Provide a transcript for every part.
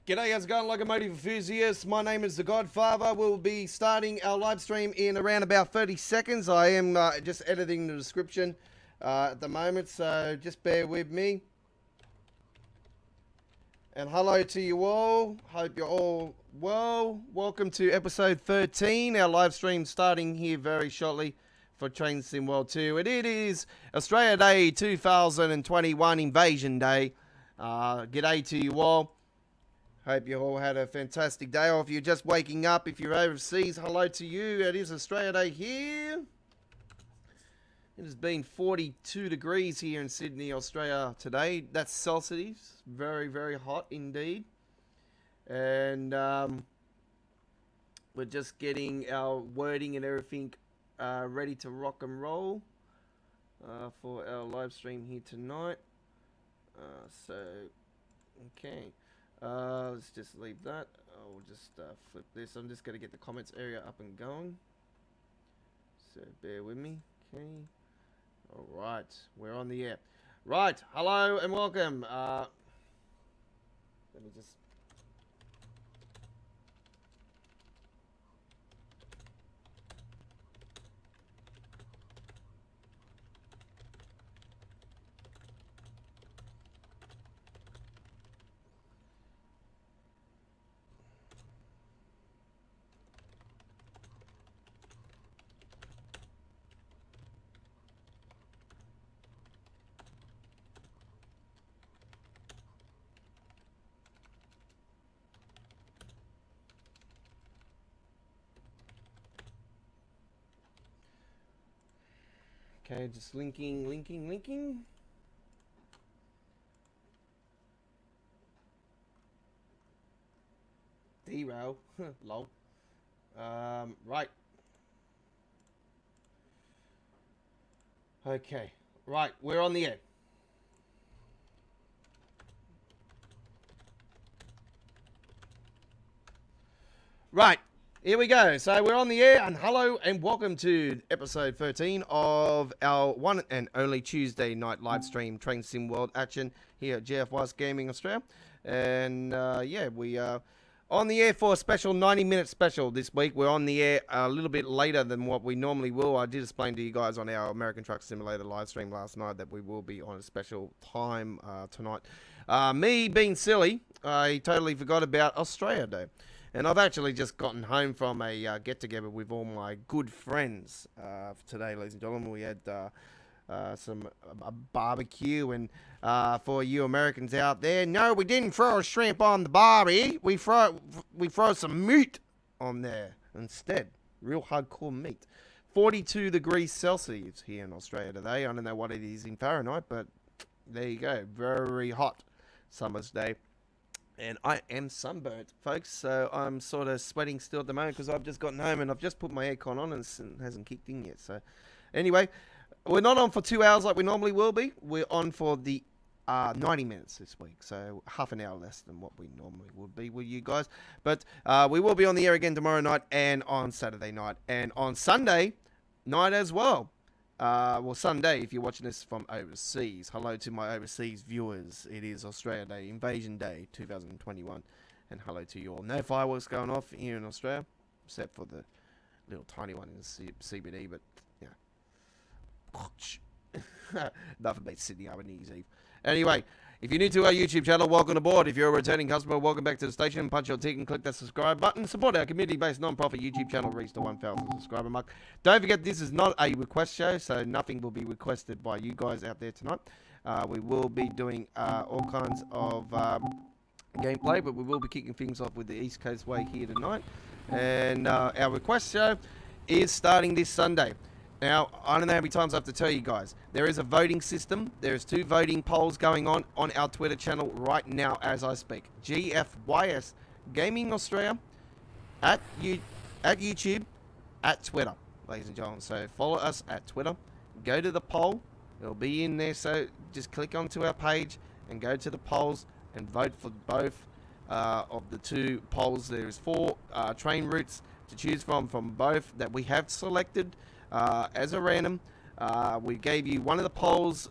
G'day, how's it going, Locomotive Enthusiast? My name is The Godfather. We'll be starting our live stream in around about 30 seconds. I am just editing the description at the moment, so just bear with me. And hello to you all. Hope you're all well. Welcome to episode 13. Our live stream starting here very shortly for Train Sim World 2. And it is Australia Day 2021 Invasion Day. G'day to you all. Hope you all had a fantastic day, or if you're just waking up, if you're overseas, hello to you. It is Australia Day here. It has been 42 degrees here in Sydney, Australia today. That's Celsius. Very, very hot indeed. And we're just getting our wording and everything ready to rock and roll for our live stream here tonight. Okay. Let's just leave that. I'll just flip this. I'm just going to get the comments area up and going. So bear with me. Okay. Alright. We're on the air. Right. Hello and welcome. Let me just... Okay, just linking. Derail. Lol. Right. Okay. Right, we're on the air. Right. Here we go. So we're on the air, and hello and welcome to episode 13 of our one and only Tuesday night live stream Train Sim World action here at GFYS Gaming Australia. And yeah, we are on the air for a special 90-minute special this week. We're on the air a little bit later than what we normally will. I did explain to you guys on our American Truck Simulator live stream last night that we will be on a special time tonight. Me being silly, I totally forgot about Australia Day. And I've actually just gotten home from a get-together with all my good friends today, ladies and gentlemen. We had some barbecue, and for you Americans out there, no, we didn't throw a shrimp on the barbie. We throw some meat on there instead. Real hardcore meat. 42 degrees Celsius here in Australia today. I don't know what it is in Fahrenheit, but there you go. Very hot summer's day. And I am sunburnt, folks, so I'm sort of sweating still at the moment because I've just gotten home and I've just put my aircon on and it hasn't kicked in yet. So anyway, we're not on for 2 hours like we normally will be. We're on for the 90 minutes this week, so half an hour less than what we normally would be with you guys. But we will be on the air again tomorrow night and on Saturday night and on Sunday night as well. Well, Sunday, if you're watching this from overseas. Hello to my overseas viewers. It is Australia Day, Invasion Day 2021. And hello to you all. No fireworks going off here in Australia, except for the little tiny one in the CBD, but, yeah. Nothing beats Sydney over New Year's Eve. Anyway, if you're new to our YouTube channel, welcome aboard. If you're a returning customer, welcome back to the station. Punch your ticket and click that subscribe button. Support our community-based non-profit YouTube channel. Reach the 1,000 subscriber mark. Don't forget, this is not a request show, so nothing will be requested by you guys out there tonight. We will be doing all kinds of gameplay, but we will be kicking things off with the East Coast way here tonight. And our request show is starting this Sunday. Now, I don't know how many times I have to tell you guys. There is a voting system. There's 2 voting polls going on our Twitter channel right now as I speak. GFYS Gaming Australia at YouTube, at Twitter, ladies and gentlemen. So follow us at Twitter. Go to the poll. It'll be in there. So just click onto our page and go to the polls and vote for both of the 2 polls. There's 4 train routes to choose from both that we have selected. As a random, we gave you one of the polls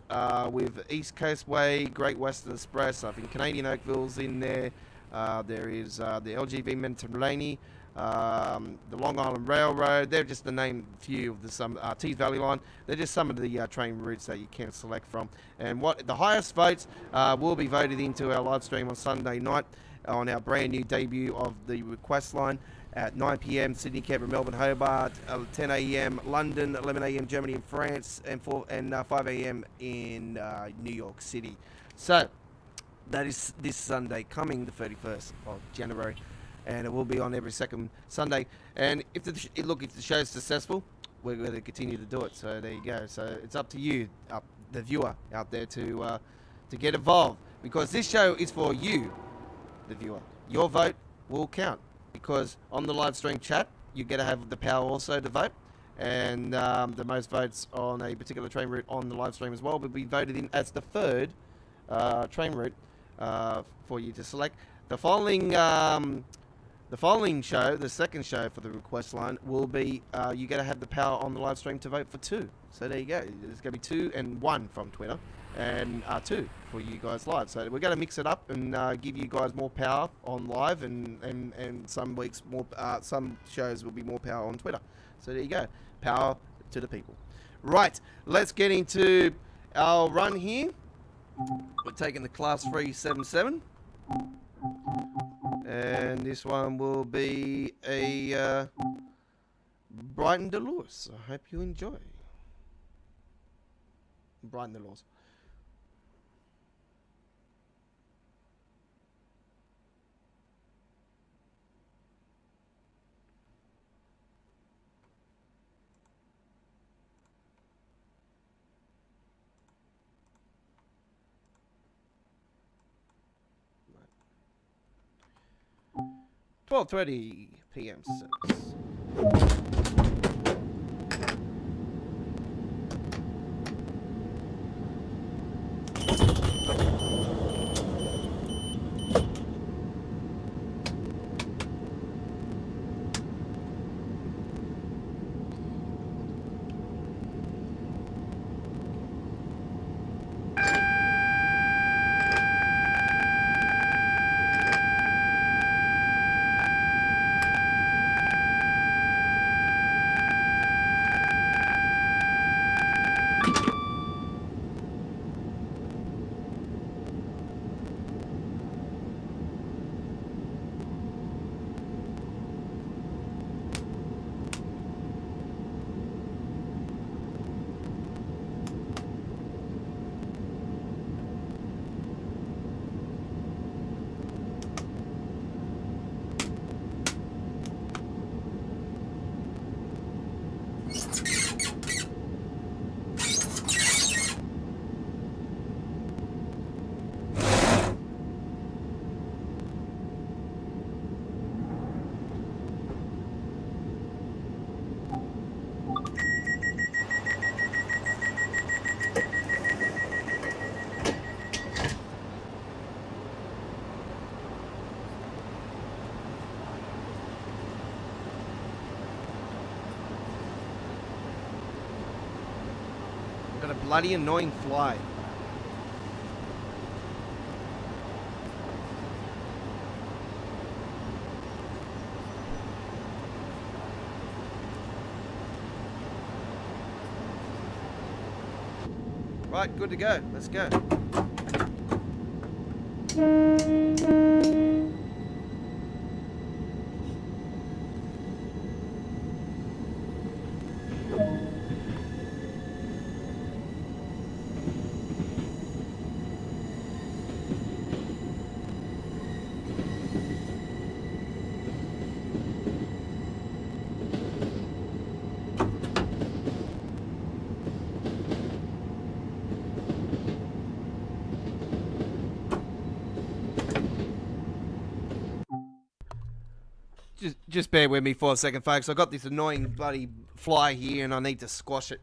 with East Coast Way, Great Western Express. I think Canadian Oakville's in there. There is the LGV Mediterranean, the Long Island Railroad. They're just to name a few of the Tees Valley Line. They're just some of the train routes that you can select from. And what the highest votes will be voted into our live stream on Sunday night on our brand new debut of the request line at 9 p.m. Sydney, Canberra, Melbourne, Hobart, 10 a.m. London, 11 a.m. Germany and France, and 5 a.m. in New York City. So that is this Sunday, coming the 31st of January, and it will be on every second Sunday. And if the show is successful, we're going to continue to do it. So there you go. So it's up to you, the viewer out there, to get involved, because this show is for you, the viewer. Your vote will count, because on the live stream chat, you get to have the power also to vote, and the most votes on a particular train route on the live stream as well will be voted in as the third train route for you to select. The following show, the second show for the request line, will be you got to have the power on the live stream to vote for two. So there you go. There's going to be 2 and 1 from Twitter, and 2 for you guys live. So we're going to mix it up and give you guys more power on live, and some weeks more, some shows will be more power on Twitter. So there you go. Power to the people. Right, let's get into our run here. We're taking the Class 377. And this one will be a Brighton to Lewis. I hope you enjoy. Brighton to Lewis. Right. 12:30 p.m. service. Got a bloody annoying fly. Right, good to go. Let's go. Just bear with me for a second, folks. I got this annoying bloody fly here, and I need to squash it.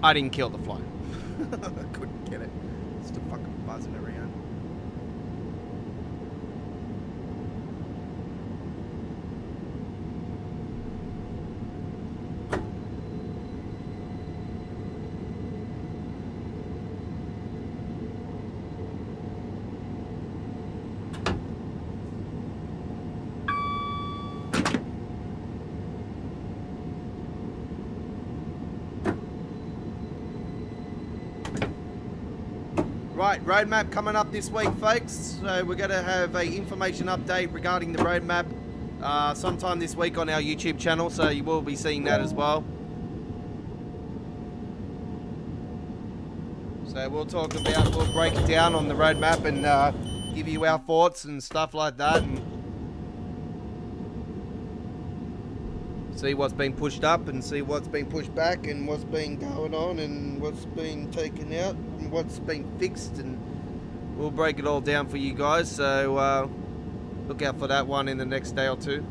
I didn't kill the fly. I couldn't get it. It's still fucking buzzing around. Right, roadmap coming up this week, folks. So we're going to have a information update regarding the roadmap sometime this week on our YouTube channel. So you will be seeing that as well. So we'll break it down on the roadmap and give you our thoughts and stuff like that, and see what's been pushed up and see what's been pushed back and what's been going on and what's been taken out and what's been fixed, and we'll break it all down for you guys. So look out for that one in the next day or two.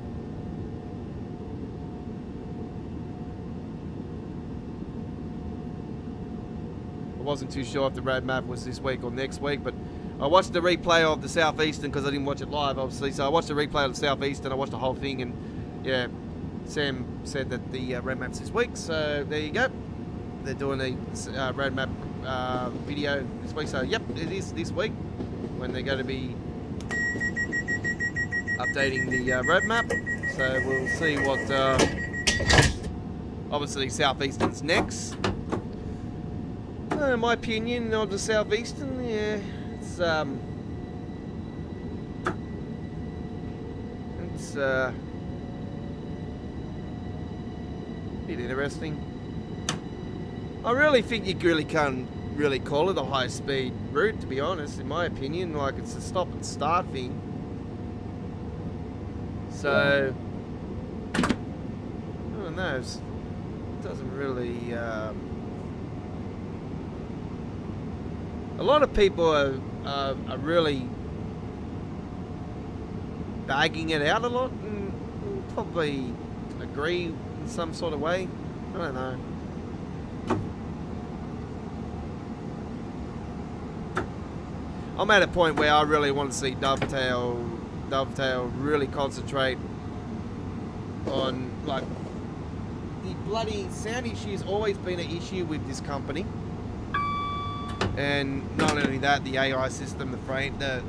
I wasn't too sure if the roadmap was this week or next week, but I watched the replay of the Southeastern because I didn't watch it live, obviously. So I watched the replay of the Southeastern. I watched the whole thing, and yeah, Sam said that the roadmap's this week. So there you go. They're doing a roadmap video this week. So yep, it is this week when they're going to be updating the roadmap. So we'll see what. Obviously, Southeastern's next. In my opinion, on the Southeastern, yeah, it's a bit interesting. I really think you really can't really call it a high speed route, to be honest, in my opinion. Like, it's a stop and start thing. So I don't know, it doesn't really a lot of people are really bagging it out a lot, and probably agree in some sort of way. I don't know. I'm at a point where I really want to see Dovetail really concentrate on, like, the bloody sound issue's always been an issue with this company. And not only that, the AI system, the frame, the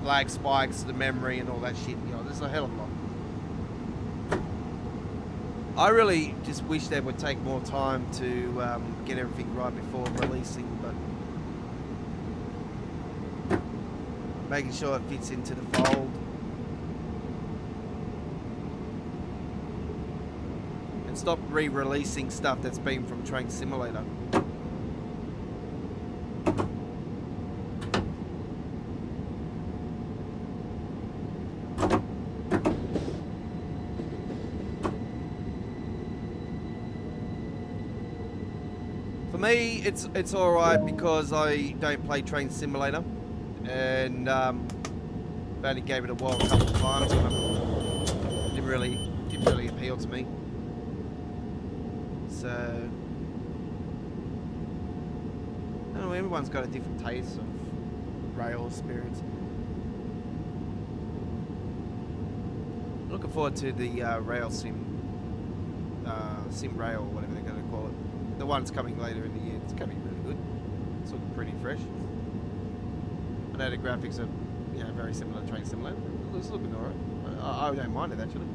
lag spikes, the memory, and all that shit. You know, there's a hell of a lot. I really just wish they would take more time to get everything right before releasing, but making sure it fits into the fold. And stop re-releasing stuff that's been from Train Simulator. For me, it's all right because I don't play Train Simulator, and I've only gave it a whirl a couple of times, and it didn't really appeal to me. So I don't know. Everyone's got a different taste of rail experience. Looking forward to the rail sim rail, or whatever they're going to call it. The one's coming later in the year. It's going to be really good. It's looking pretty fresh. I know the graphics are, you know, very similar to Train Simulator. It's looking alright. I don't mind it, actually.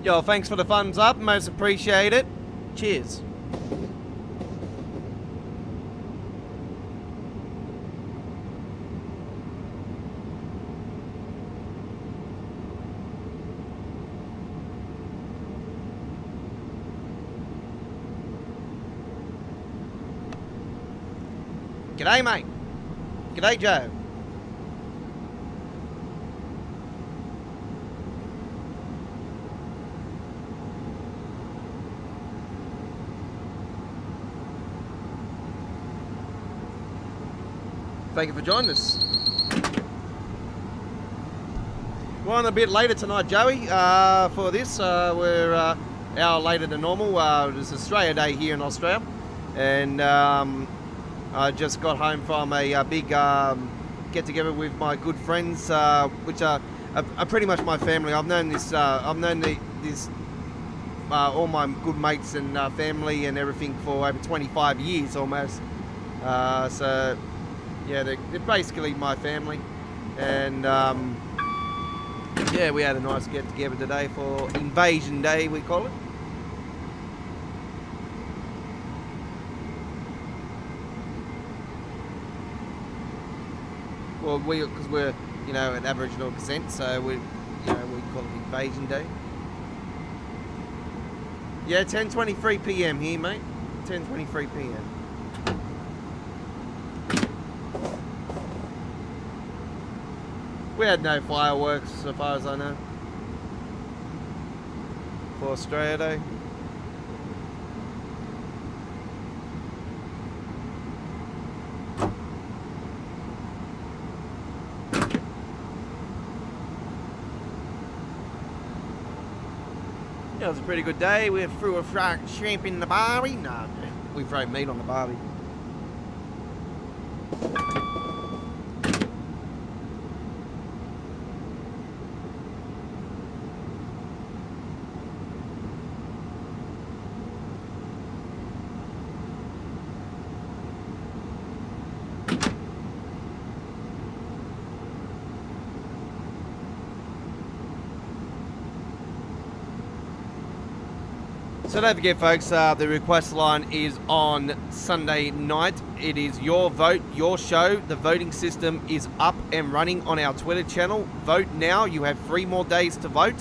Yo, thanks for the thumbs up. Most appreciate it. Cheers. G'day, mate. G'day, Joe. Thank you for joining us. We're on a bit later tonight, Joey, for this. We're an hour later than normal. It's Australia Day here in Australia. And I just got home from a big get-together with my good friends, which are pretty much my family. I've known this all my good mates and family and everything for over 25 years almost. So yeah, they're basically my family, and yeah, we had a nice get together today for Invasion Day, we call it. Well, because we're an Aboriginal descent, so we call it Invasion Day. Yeah, 10:23 p.m. here, mate. 10:23 p.m. We had no fireworks, so far as I know, for Australia Day. Yeah, it was a pretty good day. We threw a fried shrimp in the barbie. No, we threw meat on the barbie. So don't forget, folks, the request line is on Sunday night. It is your vote, your show. The voting system is up and running on our Twitter channel. Vote now. You have 3 more days to vote.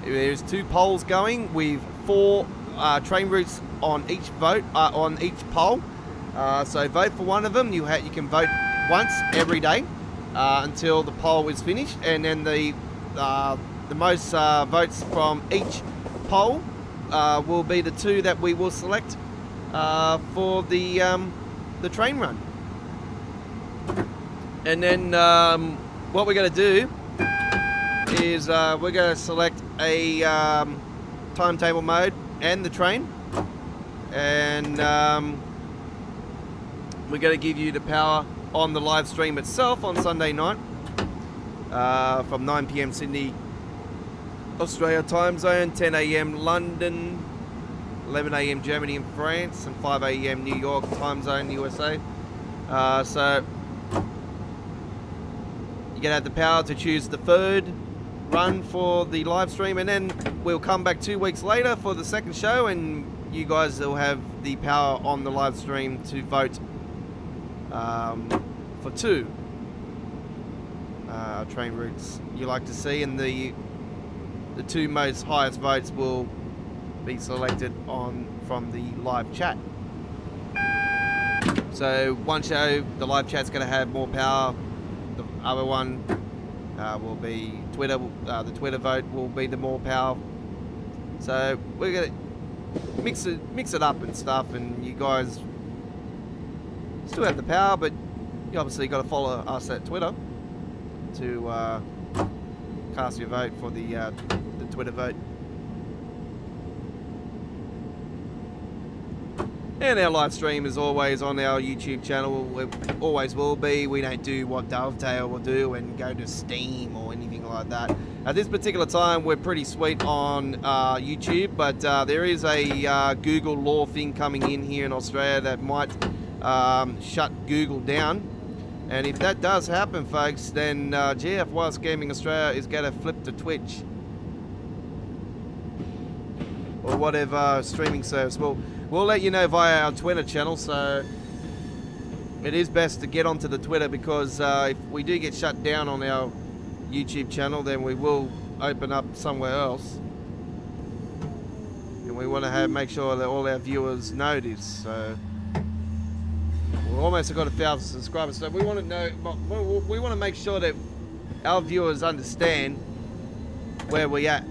There's 2 polls going with 4 train routes on each vote, on each poll. So vote for one of them. You can vote once every day until the poll is finished, and then the most votes from each poll will be the 2 that we will select for the train run. And then what we're going to do is we're going to select a timetable mode and the train, and we're going to give you the power on the live stream itself on Sunday night from 9 p.m. Sydney Australia time zone, 10 a.m. London, 11 a.m. Germany and France, and 5 a.m. New York time zone, USA. So you're gonna have the power to choose the 3rd run for the live stream, and then we'll come back 2 weeks later for the 2nd show, and you guys will have the power on the live stream to vote for 2 train routes you like to see, and the 2 most highest votes will be selected from the live chat. So one show, the live chat's going to have more power. The other one will be Twitter. The Twitter vote will be the more power. So we're going to mix it up and stuff, and you guys still have the power, but you obviously got to follow us at Twitter to cast your vote for the Twitter vote. And our live stream is always on our YouTube channel. It always will be. We don't do what Dovetail will do and go to Steam or anything like that. At this particular time, we're pretty sweet on YouTube, but there is a Google law thing coming in here in Australia that might shut Google down. And if that does happen, folks, then GFYS Gaming Australia is going to flip to Twitch. or whatever streaming service. We'll let you know via our Twitter channel. So it is best to get onto the Twitter, because if we do get shut down on our YouTube channel, then we will open up somewhere else, and we want to make sure that all our viewers know this. So we've almost got 1,000 subscribers, so we want to know, we want to make sure that our viewers understand where we're at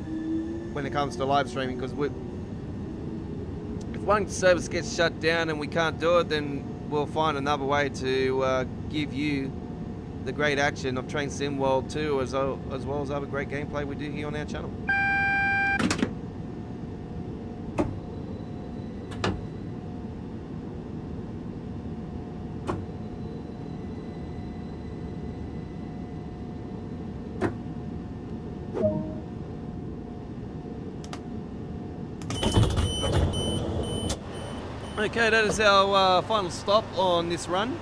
when it comes to live streaming, because if one service gets shut down and we can't do it, then we'll find another way to give you the great action of Train Sim World 2, as well as other great gameplay we do here on our channel. Okay, that is our final stop on this run.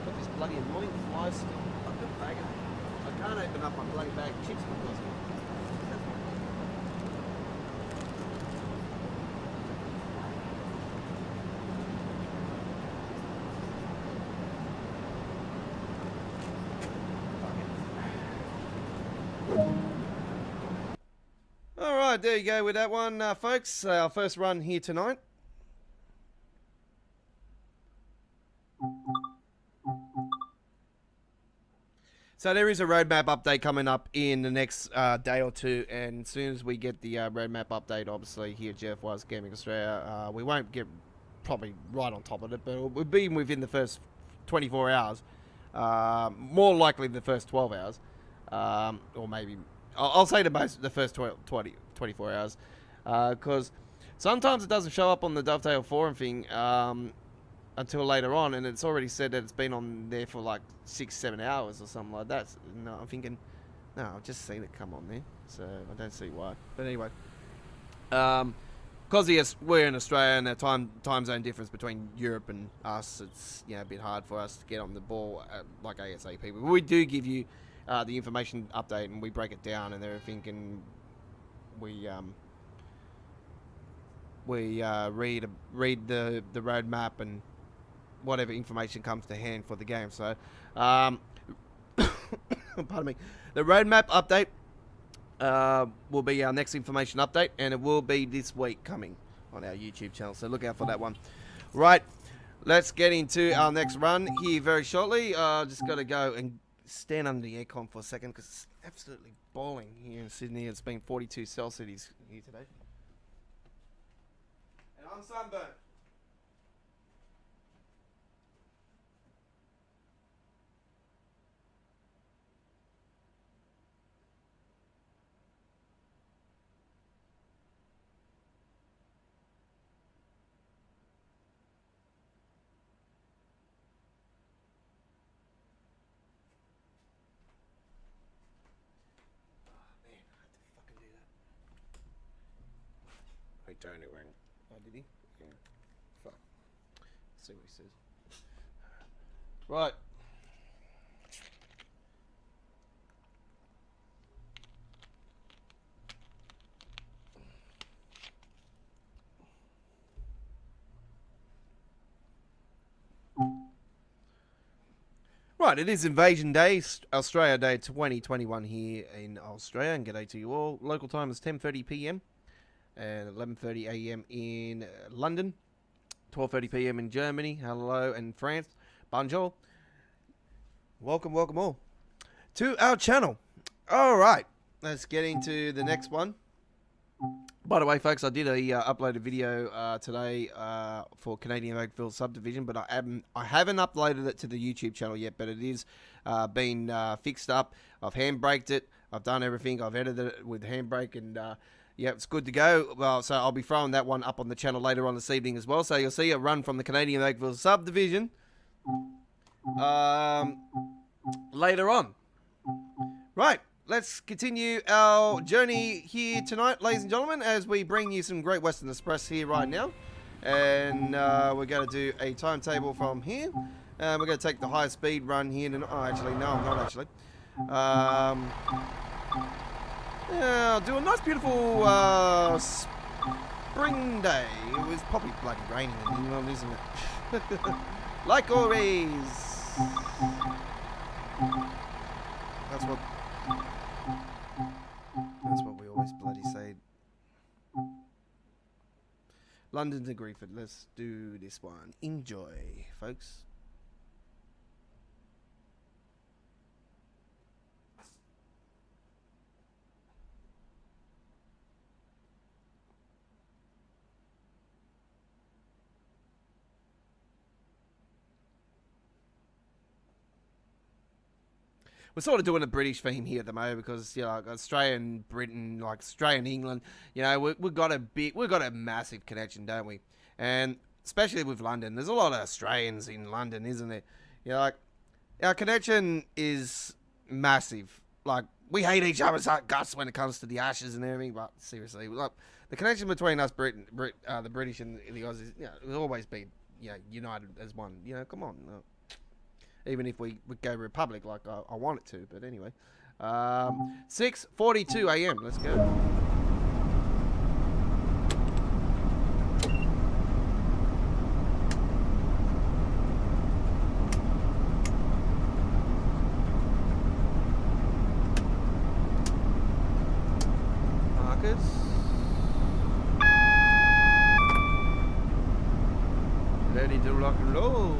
Got this bloody annoying fly still up the bag. I can't open up my bloody bag of chips because Alright, there you go with that one, folks. Our first run here tonight. So there is a roadmap update coming up in the next day or two, and as soon as we get the roadmap update, obviously here at GFYS Gaming Australia, we won't get probably right on top of it, but we'll be within the first 24 hours. More likely the first 12 hours, or maybe... I'll say the first 24 hours, because sometimes it doesn't show up on the Dovetail forum thing until later on, and it's already said that it's been on there for like 6-7 hours or something like that. No, I'm thinking, no, I've just seen it come on there, so I don't see why. But anyway, because yes, we're in Australia and the time zone difference between Europe and us, it's a bit hard for us to get on the ball like ASAP. But we do give you the information update, and we break it down and everything, and we read the roadmap and whatever information comes to hand for the game. So pardon me, the roadmap update will be our next information update, and it will be this week coming on our YouTube channel, so look out for that one. Right, let's get into our next run here very shortly. Just got to go and stand under the aircon for a second, because it's absolutely boiling here in Sydney. It's been 42 Celsius here today, and I'm sunburned. Tony rang. Oh, did he? Yeah. Fuck. Let's see what he says. Right. Right, it is Invasion Day, Australia Day 2021 here in Australia, and g'day to you all. Local time is 10:30 p.m. and 11:30 a.m. in London, 12:30 p.m. in Germany, hello, and France, bonjour. Welcome all to our channel. All right, let's get into the next one. By the way, folks, I did upload a video today for Canadian Oakville subdivision, but I haven't uploaded it to the YouTube channel yet, but it is been fixed up. I've handbraked it. I've done everything. I've edited it with handbrake, and yeah, it's good to go. Well, so I'll be throwing that one up on the channel later on this evening as well. So you'll see a run from the Canadian Oakville subdivision later on. Right, let's continue our journey here tonight, ladies and gentlemen, as we bring you some Great Western Express here right now. And we're going to do a timetable from here. We're going to take the high speed run here. Oh, actually, no, I'm not actually. Yeah, do a nice beautiful spring day. It was probably bloody raining in England, isn't it? Like always. That's what we always bloody say. London to Griffith. Let's do this one. Enjoy, folks. We're sort of doing a British theme here at the moment because, you know, like Australia and Britain, like Australia and England, you know, we've got a massive connection, don't we? And especially with London, there's a lot of Australians in London, isn't there? You know, like our connection is massive. Like we hate each other's guts when it comes to the Ashes and everything, but seriously, like the connection between us, the British and the Aussies, you know, it's always been, you know, united as one. You know, come on. Even if we would go Republic like I want it to, but anyway. 6:42 a.m. Let's go. Marcus. Ready to rock and roll.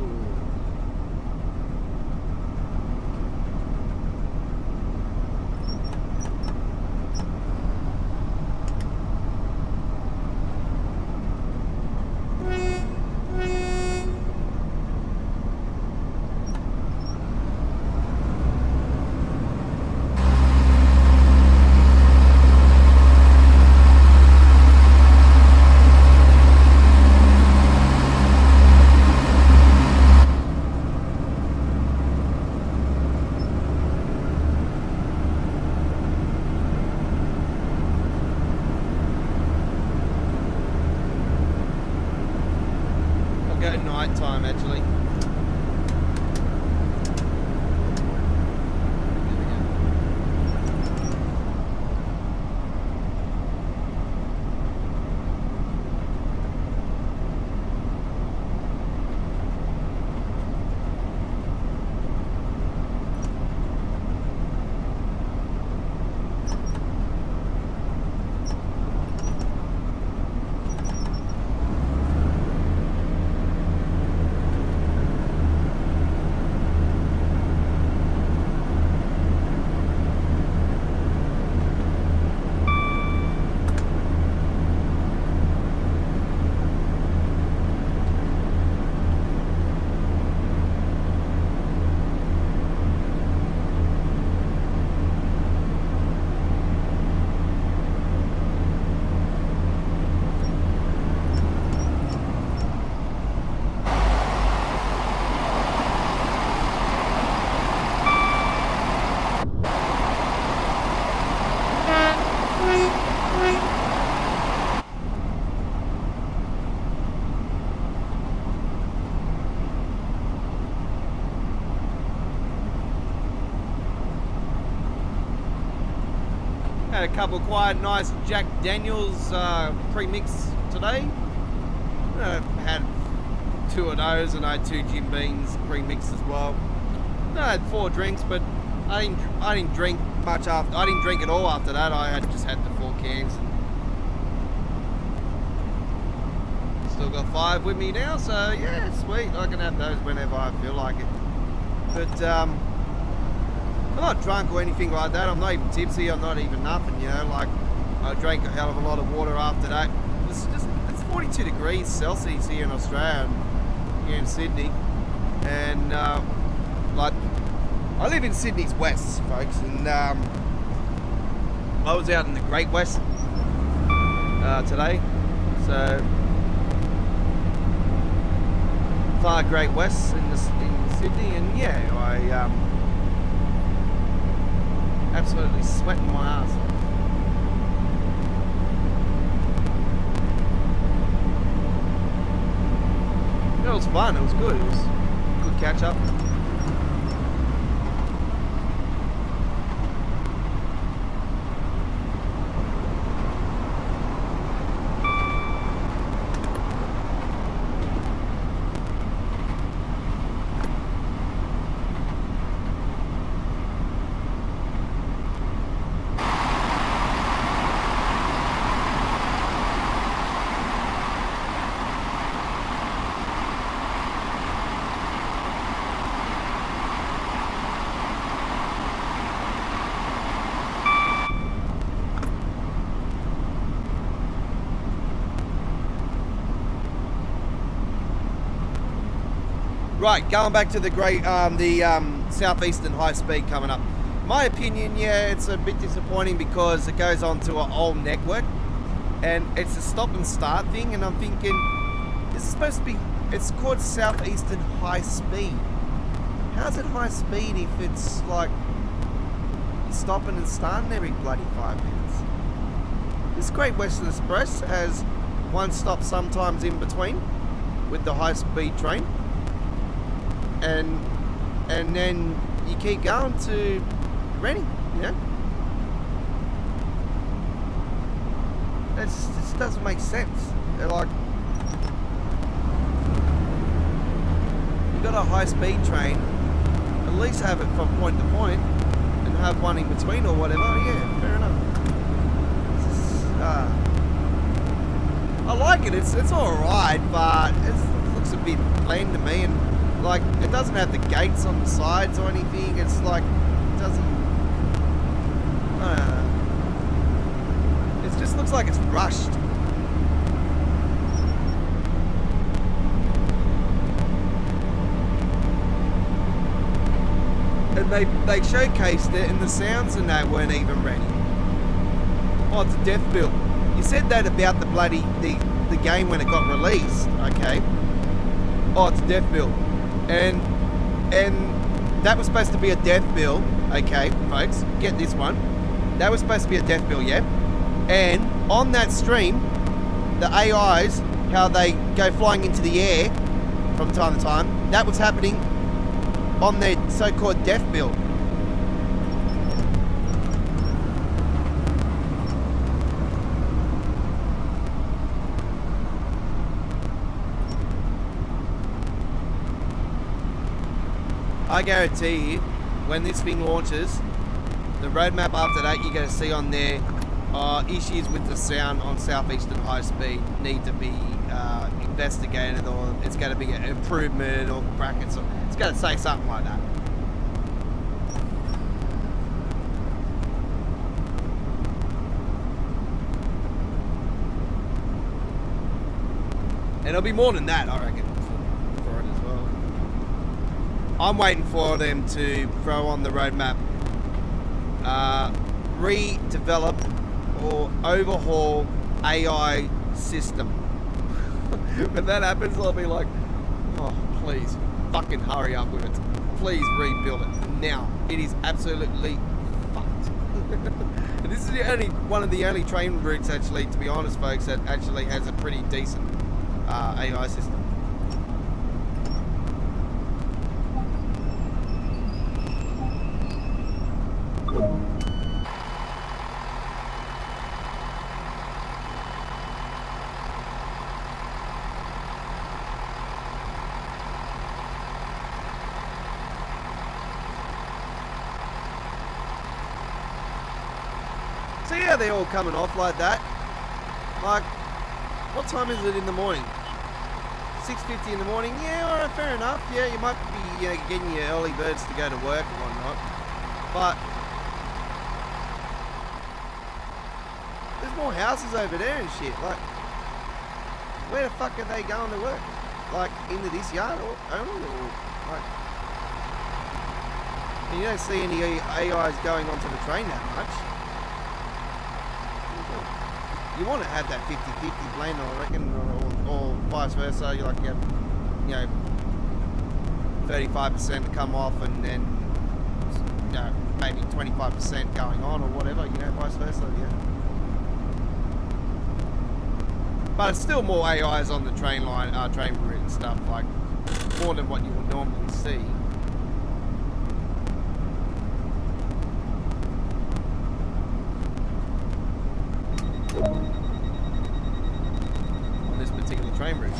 Time actually. Had a couple of quiet, nice Jack Daniels pre-mix today. Had 2 of those and I had 2 Jim Beams pre-mix as well. I had 4 drinks, but I didn't drink much after. I didn't drink at all after that. I had just had the 4 cans. And still got 5 with me now, so yeah, sweet. I can have those whenever I feel like it. But I'm not drunk or anything like that. I'm not even tipsy. I'm not even nothing, you know. Like, I drank a hell of a lot of water after that. It's 42 degrees Celsius here in Australia, here in Sydney. And, like, I live in Sydney's west, folks. And I was out in the Great West today. So, far Great West in Sydney. And, yeah, I absolutely sweating my ass off. It was fun, it was good, it was a good catch up. Right, going back to the southeastern high speed coming up. My opinion, yeah, it's a bit disappointing because it goes on to an old network, and it's a stop and start thing. And I'm thinking, this is supposed to be. It's called southeastern high speed. How's it high speed if it's like stopping and starting every bloody 5 minutes? This Great Western Express has one stop sometimes in between with the high speed train, and then you keep going to Reading, you know? It just doesn't make sense. They're like, you got a high speed train, at least have it from point to point and have one in between or whatever. Yeah, fair enough. I like it. It's all right, but it looks a bit plain to me, and like it doesn't have the gates on the sides or anything. It's like it doesn't. I don't know. It just looks like it's rushed. And they showcased it, and the sounds and that weren't even ready. Oh, it's a death bill. You said that about the bloody the game when it got released, okay? Oh, it's a death bill, and that was supposed to be a death bill, okay, folks. Get this one. That was supposed to be a death bill, yeah. And on that stream, the AIs, how they go flying into the air from time to time, that was happening on their so-called death bill. I guarantee you, when this thing launches, the roadmap after that, you're going to see on there issues with the sound on southeastern high speed need to be investigated, or it's going to be an improvement or brackets. Or it's going to say something like that. And it'll be more than that, I reckon, for it as well. I'm waiting for them to throw on the roadmap, redevelop or overhaul AI system. When that happens, I'll be like, oh, please, fucking hurry up with it. Please rebuild it now. It is absolutely fucked. And this is one of the only train routes, actually, to be honest, folks, that actually has a pretty decent AI system. So yeah, they're all coming off like that. Like, what time is it in the morning? 6:50 in the morning? Yeah, alright, fair enough. Yeah, you might be getting your early birds to go to work and whatnot. But there's more houses over there and shit. Like, where the fuck are they going to work? Like, into this yard only? Or, like, and you don't see any AIs going onto the train that much. You want to have that 50-50 blend, I reckon, or vice versa. You like, you have, 35% to come off, and then maybe 25% going on, or whatever. Vice versa. Yeah. But it's still more AIs on the train line, train route and stuff, like more than what you would normally see. On this particular train route.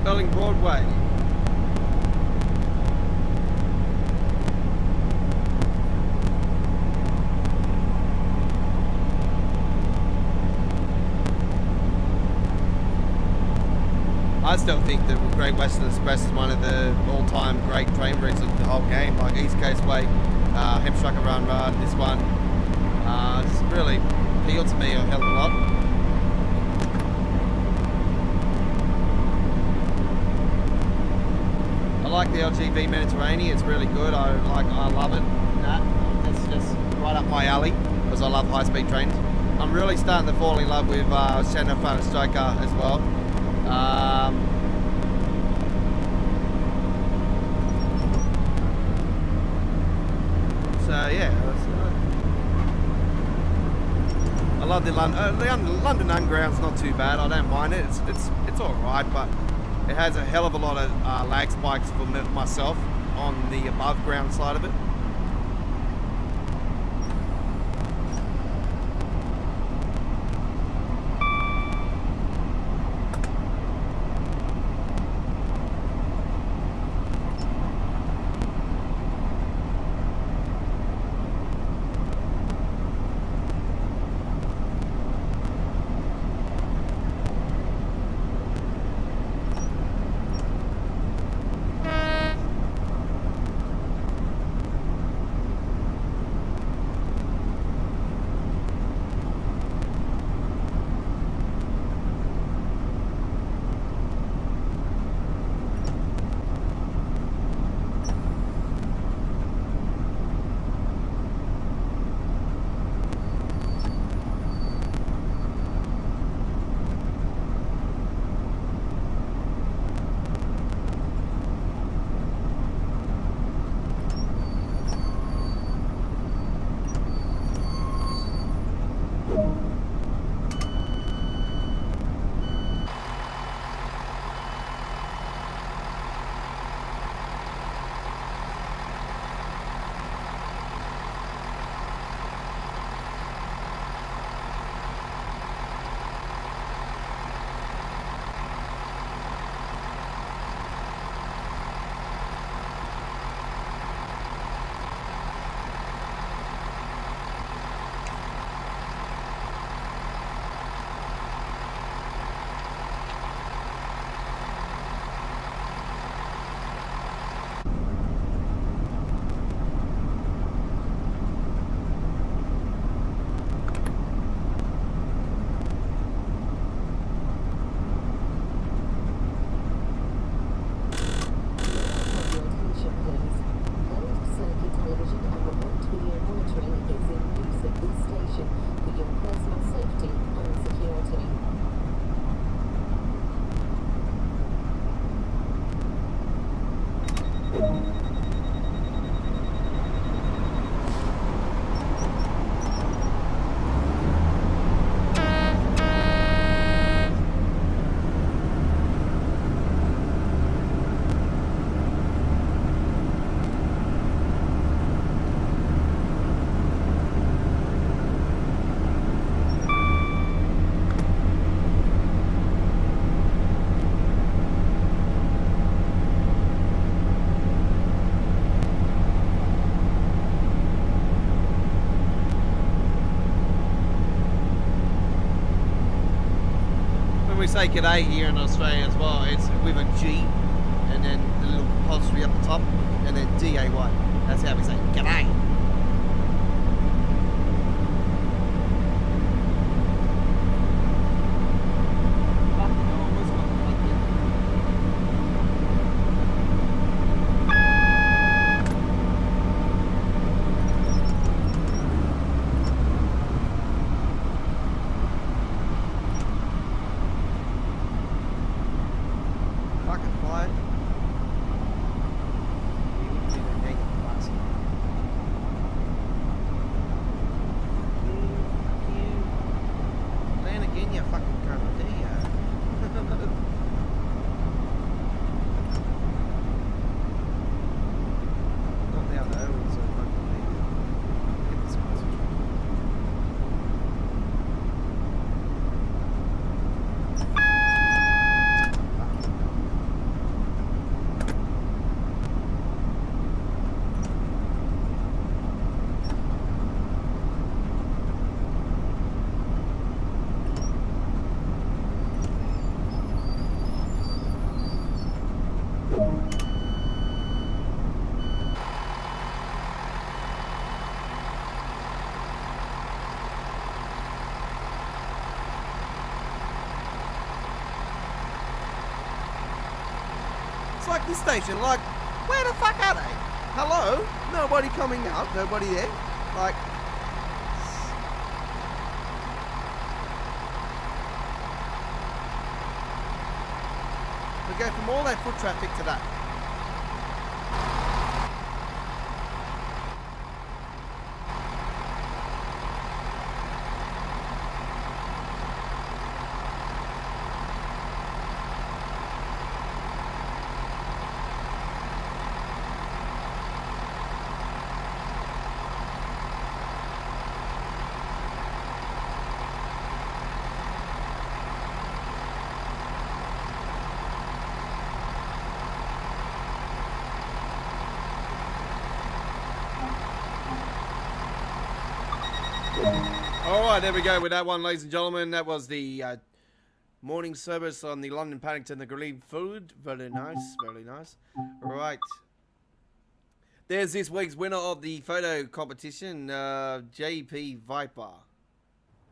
Stirling Broadway. I still think the Great Western Express is one of the all-time great train routes of the whole game, like East Coast Way, Hemshucker Run, this one. Just really appealed to me a hell of a lot. I like the LGV Mediterranean, it's really good. I love it. That's just right up my alley because I love high-speed trains. I'm really starting to fall in love with Shannon Fun Striker as well. So yeah, I love the London Underground's not too bad. I don't mind it. It's all right, but it has a hell of a lot of lag spikes for myself on the above ground side of it. We say g'day here in Australia as well. It's with a G and then the little apostrophe up the top and then D-A-Y. That's how we say g'day. like this station. Like, where the fuck are they? Hello? Nobody coming out. Nobody there. Like, we go from all that foot traffic to that. Alright, there we go with that one, ladies and gentlemen. That was the morning service on the London Paddington, the Green Food. Very nice, very nice. Right. There's this week's winner of the photo competition, JP Viper.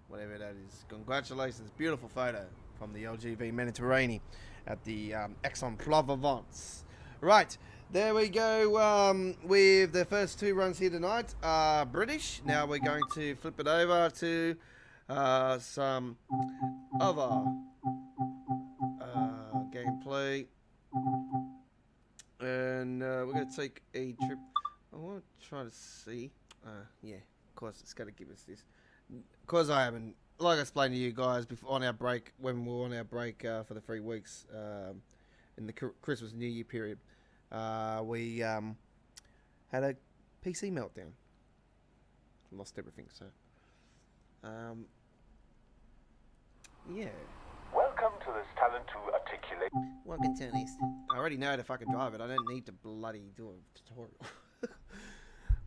Whatever that is. Congratulations. Beautiful photo from the LGV Mediterranean at the Aix-en-Provence. Right. There we go with the first two runs here tonight. British. Now we're going to flip it over to some other gameplay. And we're going to take a trip. I want to try to see. Yeah, of course it's going to give us this. Because I haven't, like I explained to you guys before on our break, when we were on our break for the 3 weeks in the Christmas New Year period. We had a PC meltdown. Lost everything, so yeah. Welcome to this talent to articulate. Welcome to this. I already know how to fucking drive it. I don't need to bloody do a tutorial.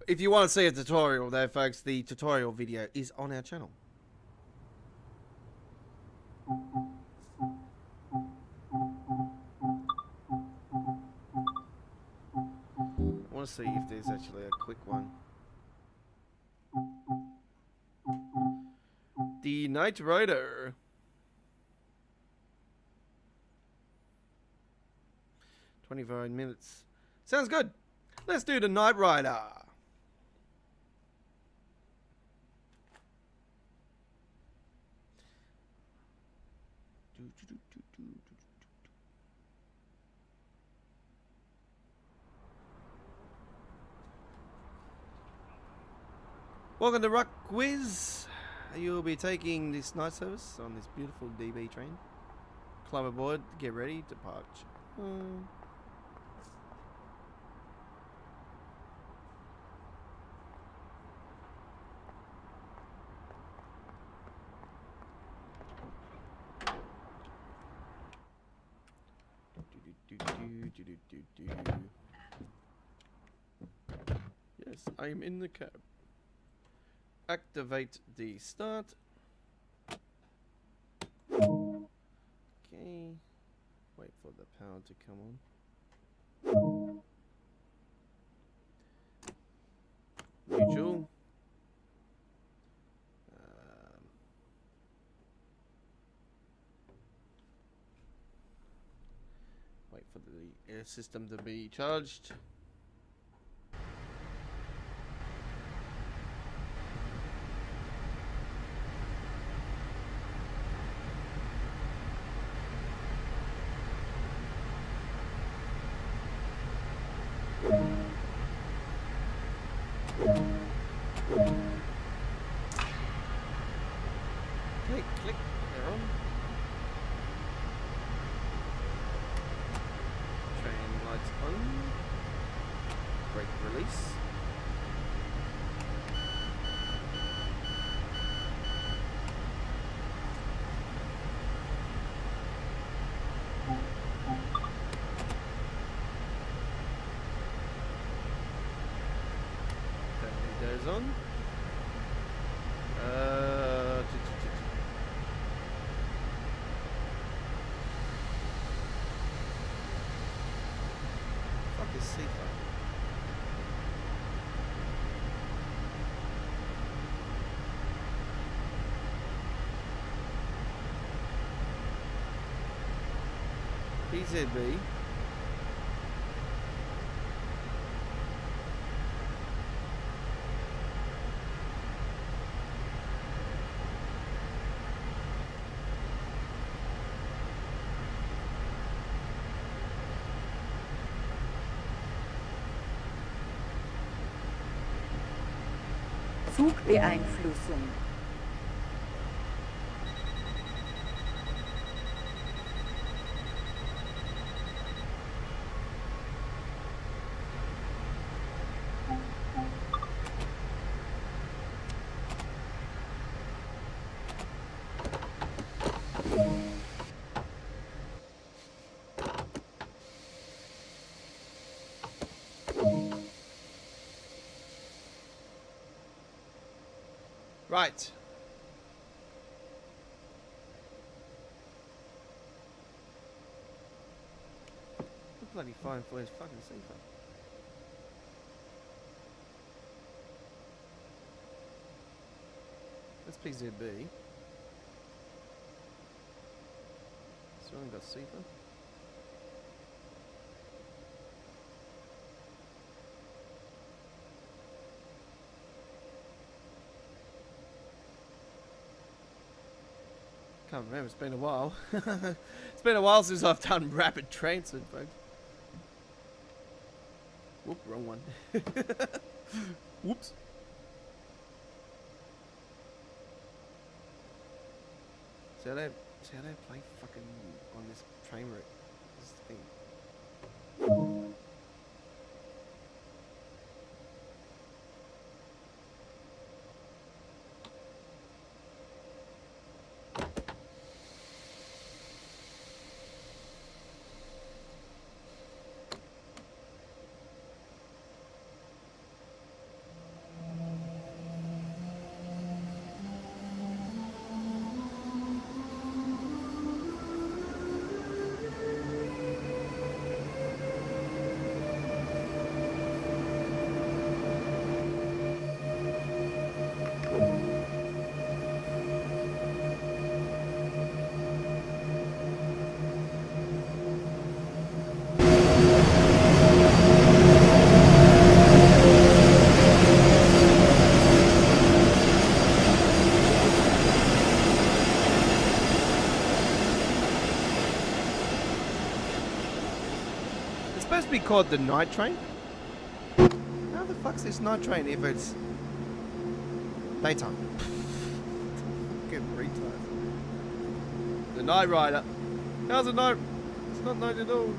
If you want to see a tutorial though, folks, the tutorial video is on our channel. I want to see if there's actually a quick one. The Knight Rider. 25 minutes. Sounds good. Let's do the Knight Rider. Welcome to Rock Quiz. You'll be taking this night service on this beautiful DB train. Climb aboard, get ready, departure. Yes, I am in the cab. Activate the start. Okay. Wait for the power to come on. Neutral. Wait for the air system to be charged. Click, they're on. Train lights on. Brake release. That goes on. PZB. Zugbeeinflussung. Right. What bloody phone for his fucking seafood? That's PZB. Still haven't got seafood. Can't remember, it's been a while. It's been a while since I've done rapid transit, folks. Whoop, wrong one. Whoops. See how they play fucking on this train route. This thing. Supposed to be called the night train. How the fuck's this night train if it's daytime? Fucking retard. The night rider. How's it night? It's not night at all.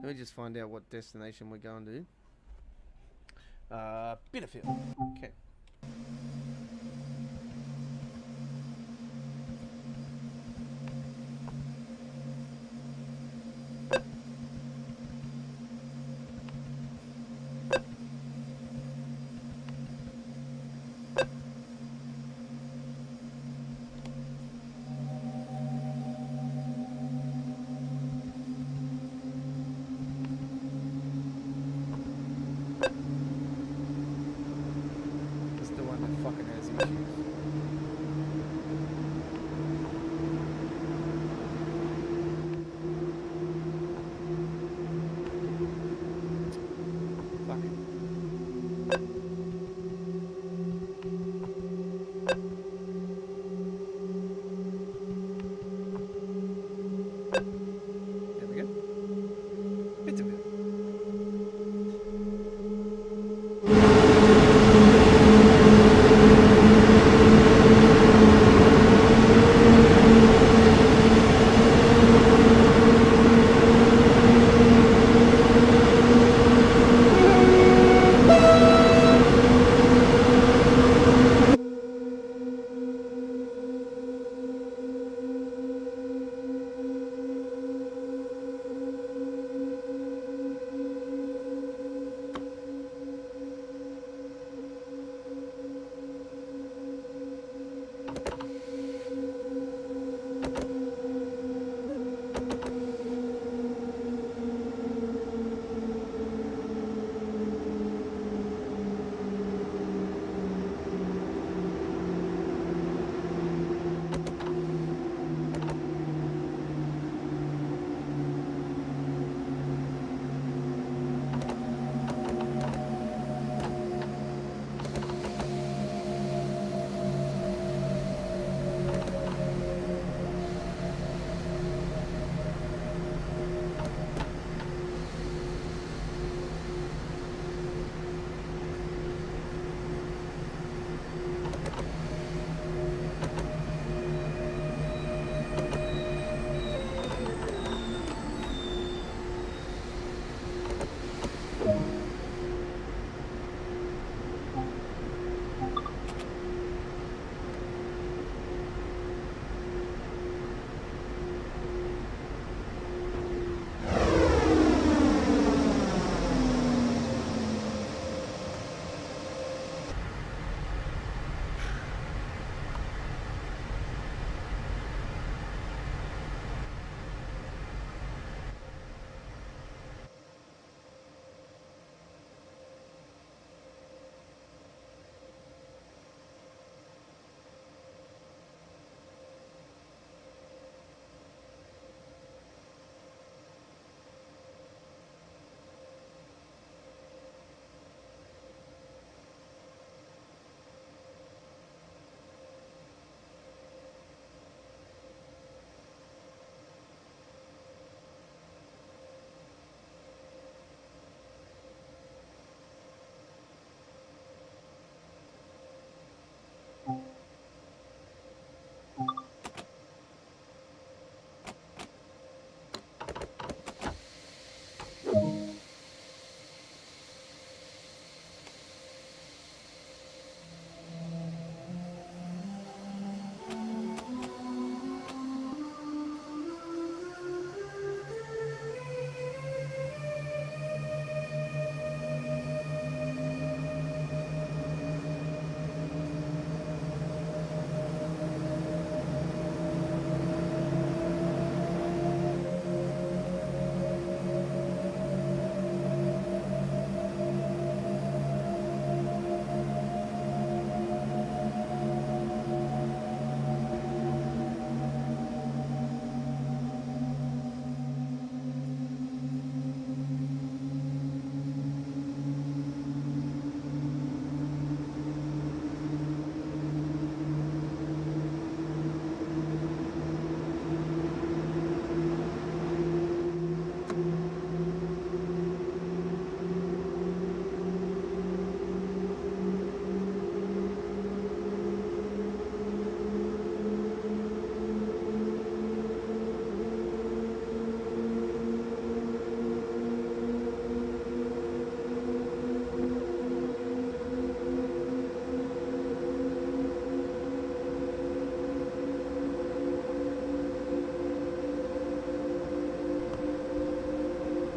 Let me just find out what destination we're going to. Bitterfield. Okay.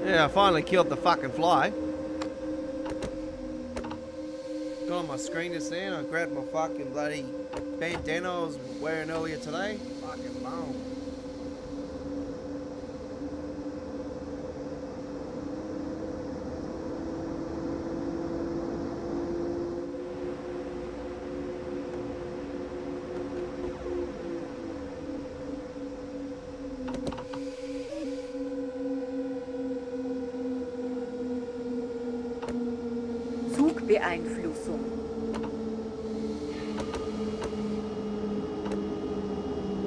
Yeah, I finally killed the fucking fly. Got on my screen just then. I grabbed my fucking bloody bandana I was wearing earlier today. Fucking boom. Zugbeeinflussung.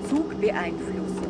Zugbeeinflussung.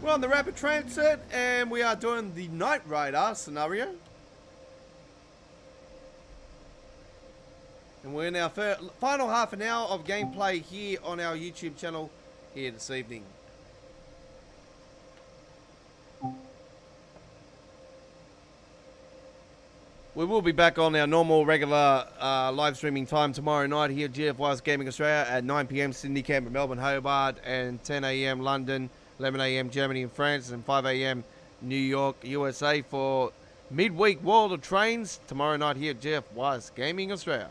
We're on the rapid transit and we are doing the Night Rider scenario. And we're in our final half an hour of gameplay here on our YouTube channel here this evening. We will be back on our normal, regular live streaming time tomorrow night here at GFYS Gaming Australia at 9 PM Sydney, Canberra, Melbourne, Hobart, and 10 AM London, 11 AM Germany and France, and 5 AM New York, USA for midweek World of Trains tomorrow night here at GFYS Gaming Australia.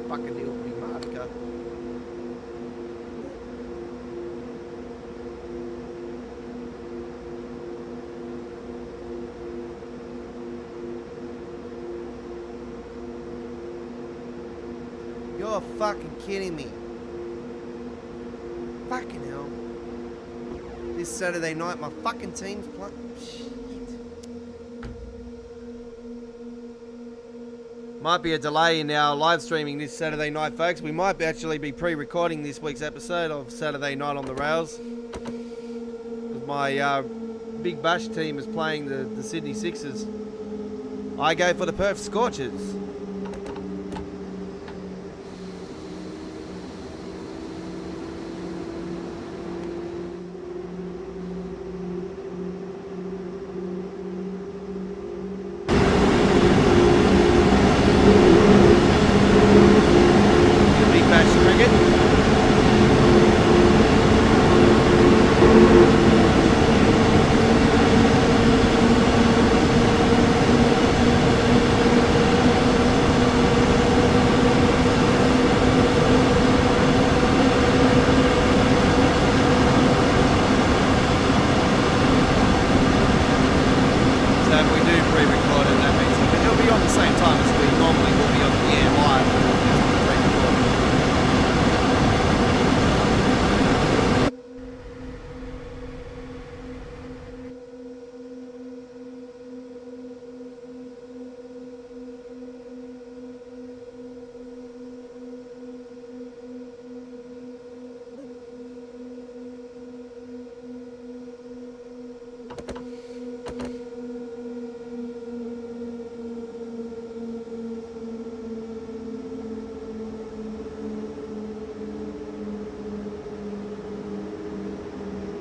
Fucking deal with me, Martica. You're fucking kidding me. Fucking hell. This Saturday night, my fucking team's playing. Shit. Might be a delay in our live streaming this Saturday night, folks. We might actually be pre-recording this week's episode of Saturday Night on the Rails. My Big Bash team is playing the Sydney Sixers. I go for the Perth Scorchers.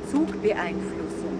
Zugbeeinflussung.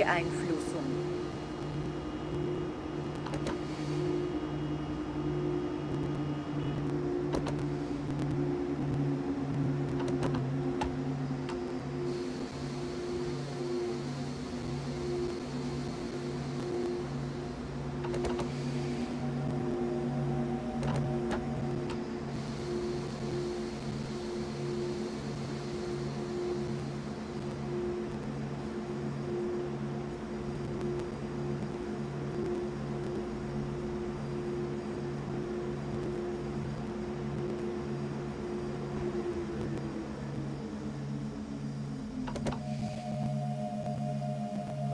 Zugbeeinflussung.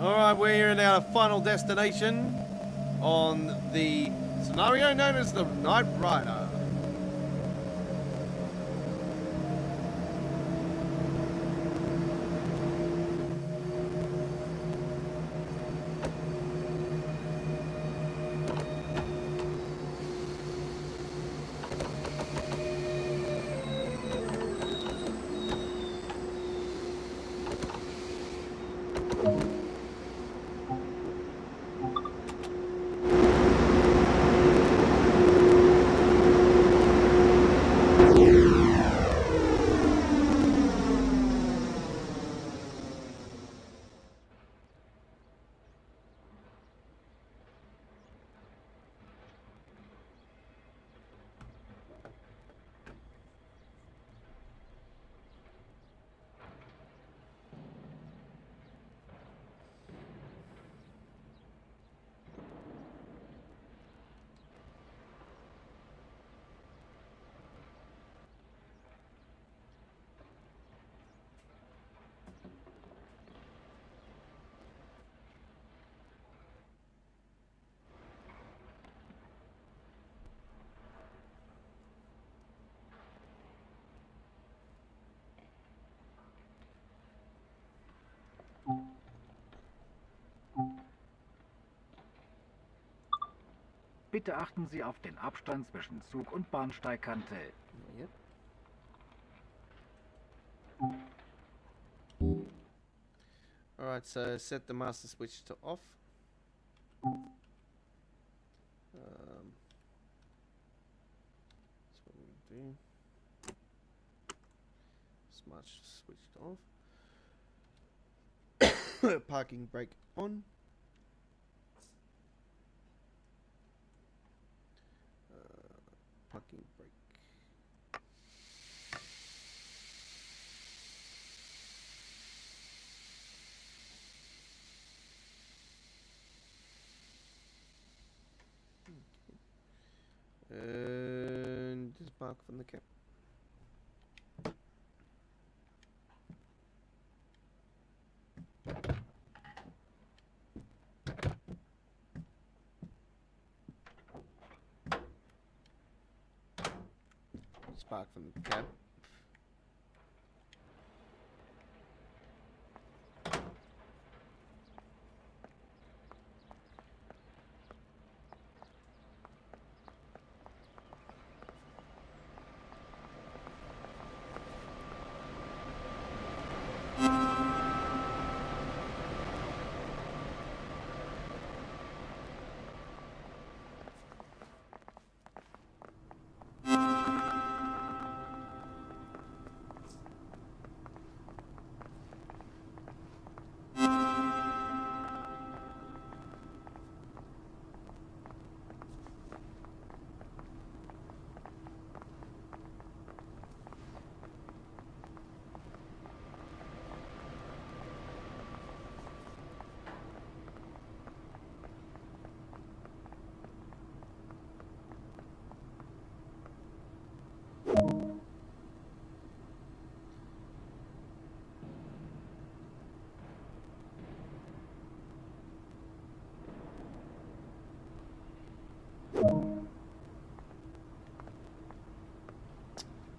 Alright, we're here in our final destination on the scenario known as the Night Rider. Bitte achten Sie auf den Abstand zwischen Zug- und Bahnsteigkante. Yep. Alright, so set the master switch to off. That's what we do. Smart switched off. Parking brake on. Parking brake. And disembark from the cab. Disembark from the cab.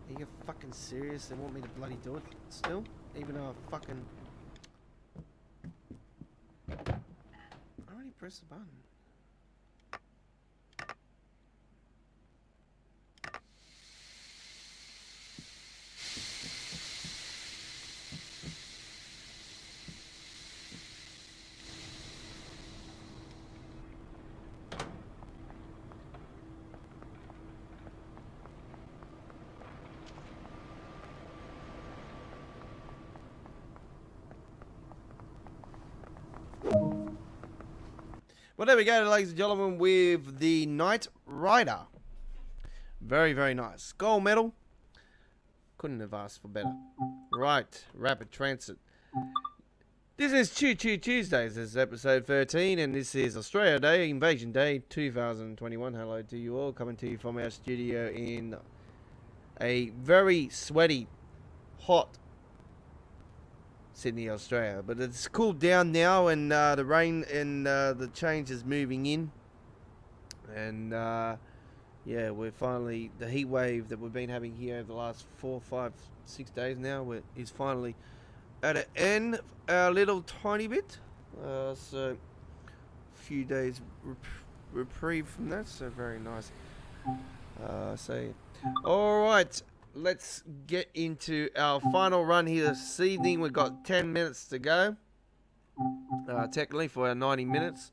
Are you fucking serious? They want me to bloody do it still? Even though I fucking... I already pressed the button. Well, there we go, ladies and gentlemen, with the Knight Rider. Very, very nice. Gold medal. Couldn't have asked for better. Right, Rapid Transit. This is Choo Choo Tuesdays. This is episode 13, and this is Australia Day, Invasion Day 2021. Hello to you all, coming to you from our studio in a very sweaty, hot Sydney, Australia. But it's cooled down now, and the rain and the change is moving in. And yeah, we're finally, the heat wave that we've been having here over the last 4, 5, 6 days now is finally at an end a little tiny bit. So a few days reprieve from that, so very nice. Alright, let's get into our final run here this evening. We've got 10 minutes to go, technically, for our 90 minutes.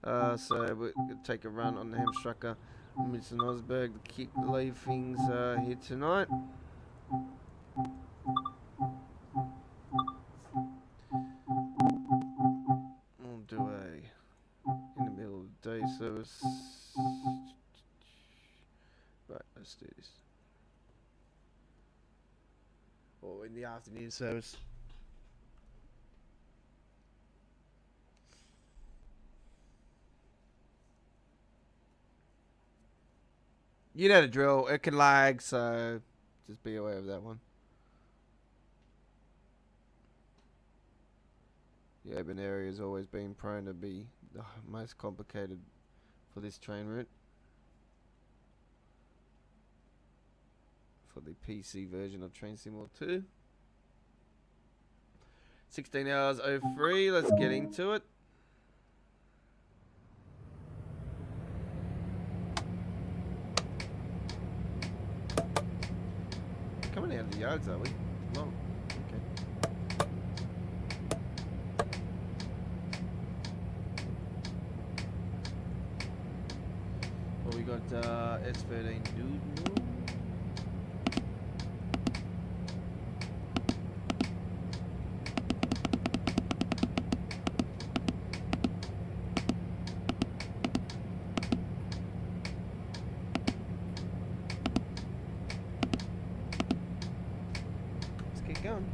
So we're going to take a run on the Hamstrucker, Mr. Nosberg, to keep leave things here tonight. We'll do a in the middle of the day service. Right, let's do this. Or in the afternoon service. You know the drill. It can lag, so just be aware of that one. The urban area has always been prone to be the most complicated for this train route. For the PC version of Train Sim World 2. 16 hours 03. Let's get into it. Coming out of the yards, are we? No. Okay. Well, we got S13 Dude. Going.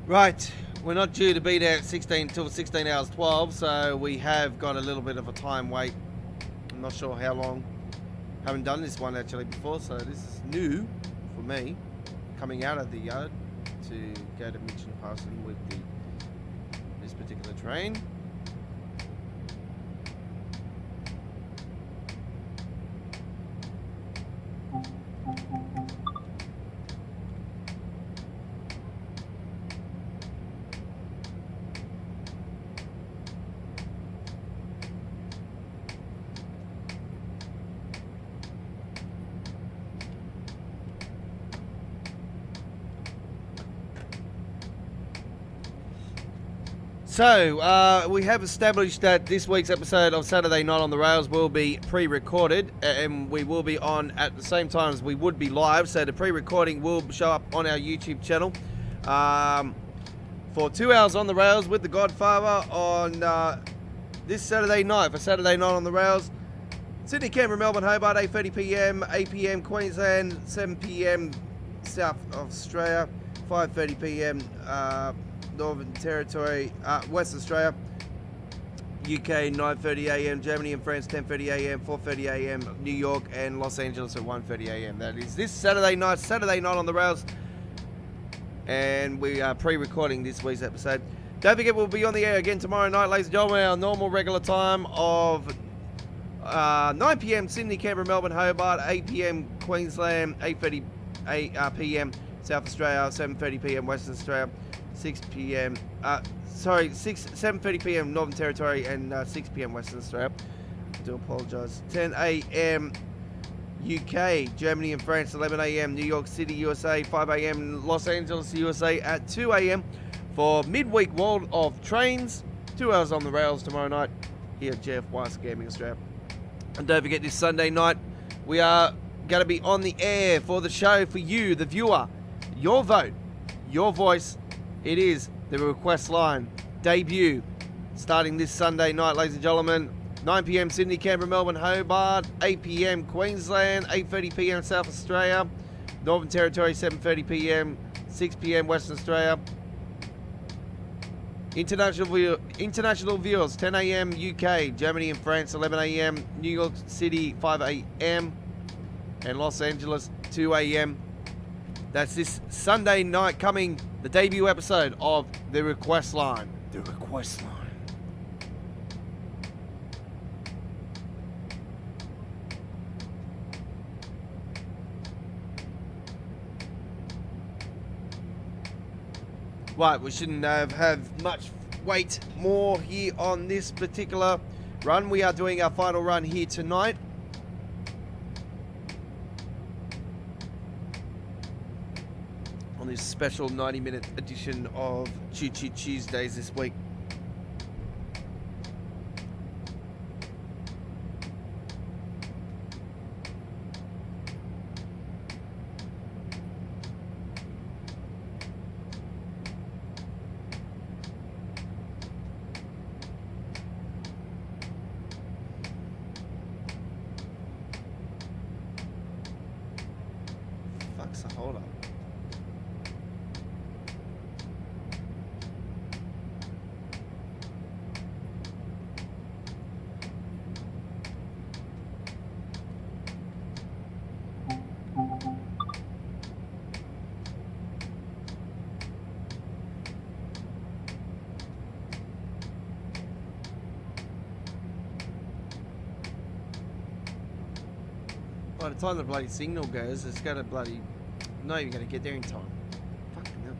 Right, we're not due to be there at 16 till 16 hours 12, so we have got a little bit of a time wait. I'm not sure how long. Haven't done this one actually before, so this is new for me. Coming out of the yard to go to Mitch and Parson with this particular train. So, we have established that this week's episode of Saturday Night on the Rails will be pre-recorded, and we will be on at the same time as we would be live, so the pre-recording will show up on our YouTube channel for 2 hours on the Rails with the Godfather on this Saturday night, for Saturday Night on the Rails. Sydney, Canberra, Melbourne, Hobart, 8:30 p.m, 8 p.m, Queensland, 7 p.m, South Australia, 5:30 p.m, Northern Territory, West Australia, UK, 9:30 a.m, Germany and France, 10:30 a.m, 4:30 a.m, New York and Los Angeles at 1:30 a.m. That is this Saturday night on the Rails, and we are pre-recording this week's episode. Don't forget, we'll be on the air again tomorrow night, ladies and gentlemen, our normal regular time of 9 p.m, Sydney, Canberra, Melbourne, Hobart, 8 p.m, Queensland, 8:30 p.m, South Australia, 7:30 p.m, Western Australia, 6 p.m. 7:30 p.m. Northern Territory, and 6 p.m. Western Australia. I do apologise. 10 a.m. UK, Germany and France, 11 a.m. New York City, USA, 5 a.m. Los Angeles, USA at 2 a.m. for midweek World of Trains. 2 hours on the Rails tomorrow night here at GFYS Gaming Australia. And don't forget, this Sunday night we are going to be on the air for the show for you, the viewer. Your vote, your voice. It is the request line debut starting this Sunday night, ladies and gentlemen. 9 p.m. Sydney, Canberra, Melbourne, Hobart, 8 p.m. Queensland, 8:30 p.m. South Australia, Northern Territory, 7:30 p.m., 6 p.m. Western Australia. International viewers, 10 a.m. UK, Germany and France, 11 a.m. New York City, 5 a.m. and Los Angeles, 2 a.m. That's this Sunday night coming, the debut episode of The Request Line. The Request Line. Right, we shouldn't have much wait more here on this particular run. We are doing our final run here tonight. On this special 90-minute edition of Choo Choo Tuesdays this week. Fuck's a hold up. By the time the bloody signal goes, it's gonna bloody... not even gonna get there in time. Fucking hell.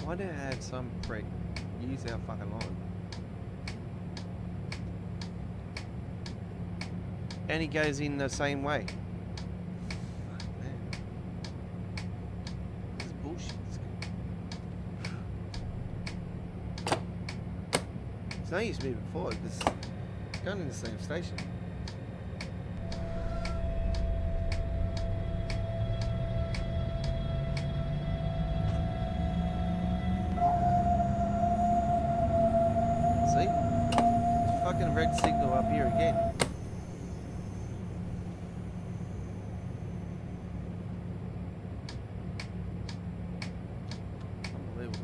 Why did I have some prick use our fucking line? And he goes in the same way. Fuck, man. This is bullshit. It's no use moving forward because it's going in the same station. Fucking red signal up here again. Unbelievable.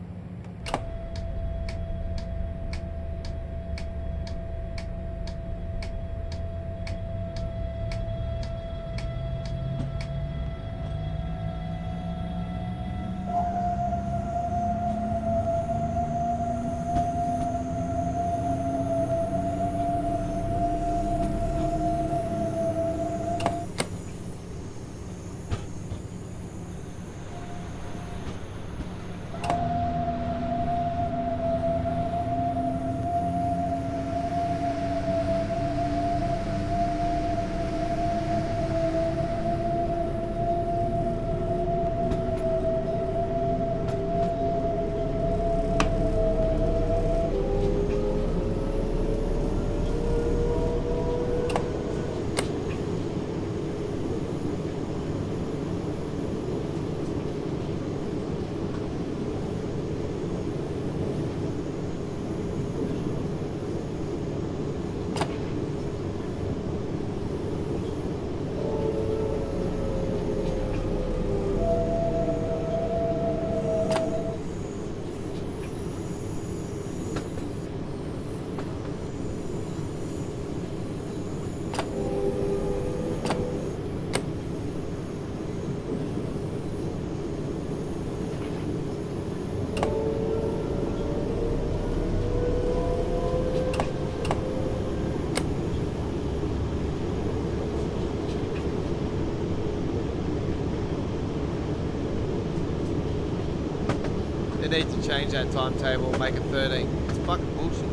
need to change that timetable, make it 13. It's fucking bullshit.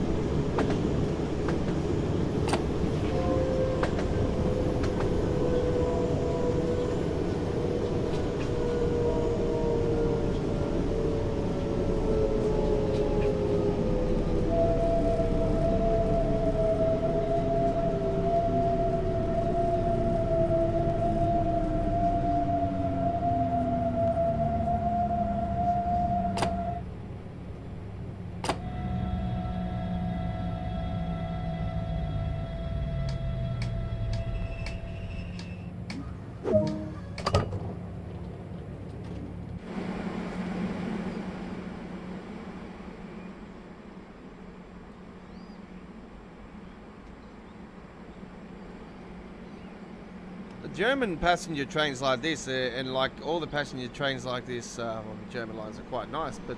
German passenger trains like this, and like all the passenger trains like this on the German lines are quite nice, but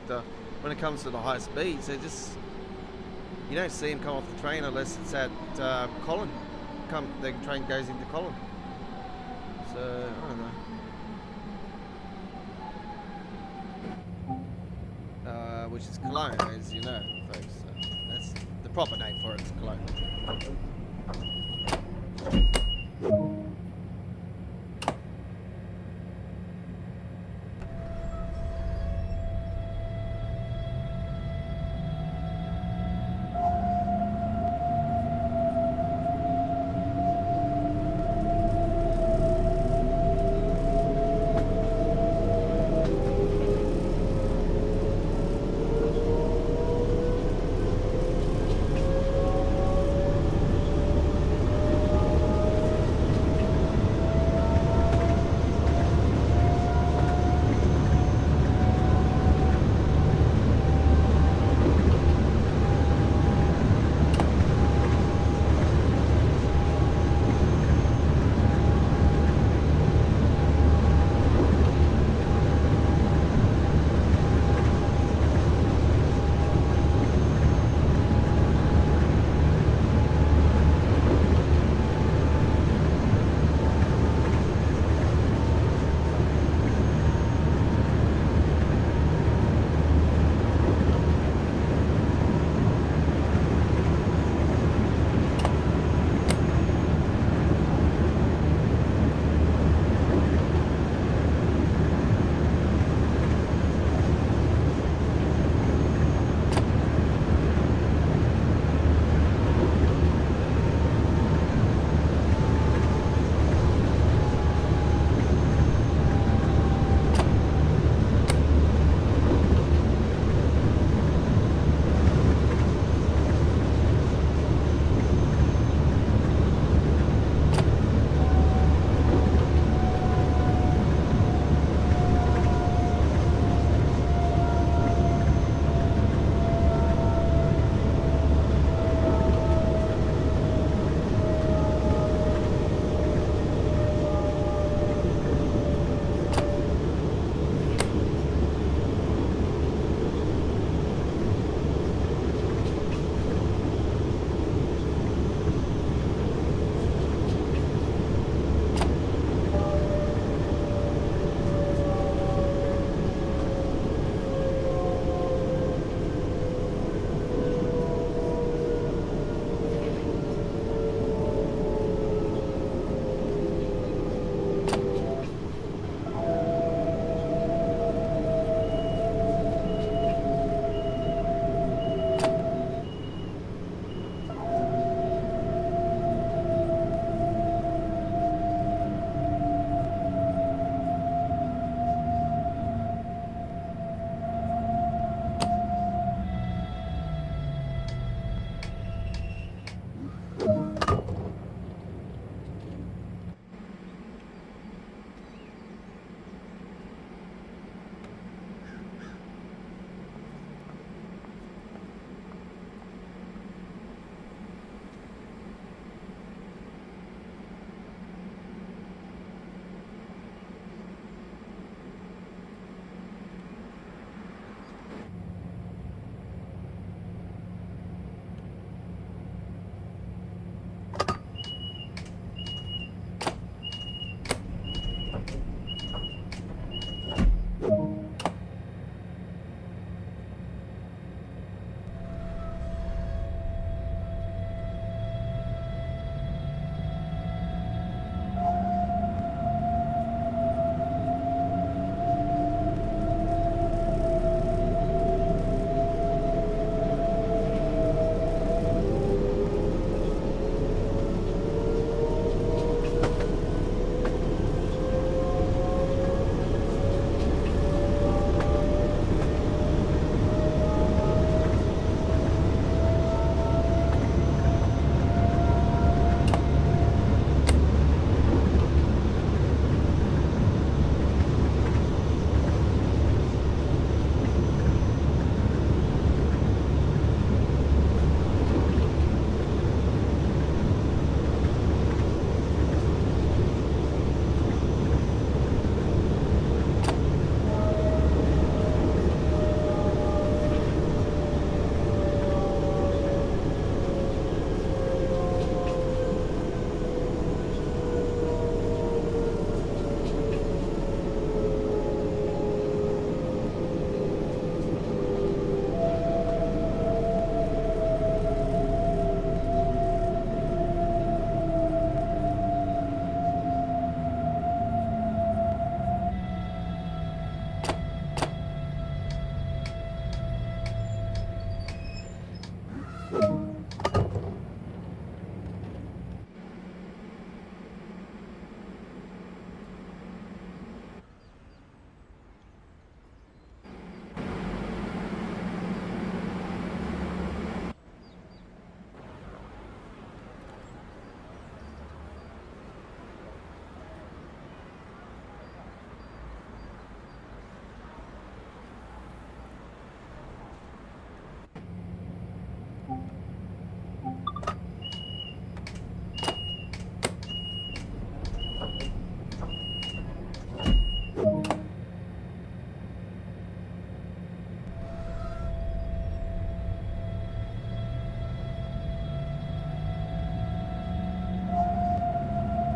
when it comes to the high speeds, they're just, you don't see them come off the train unless it's at Colin. The train goes into Colin. So, I don't know. Which is Cologne, as you know, folks. That's the proper name for it, is Cologne.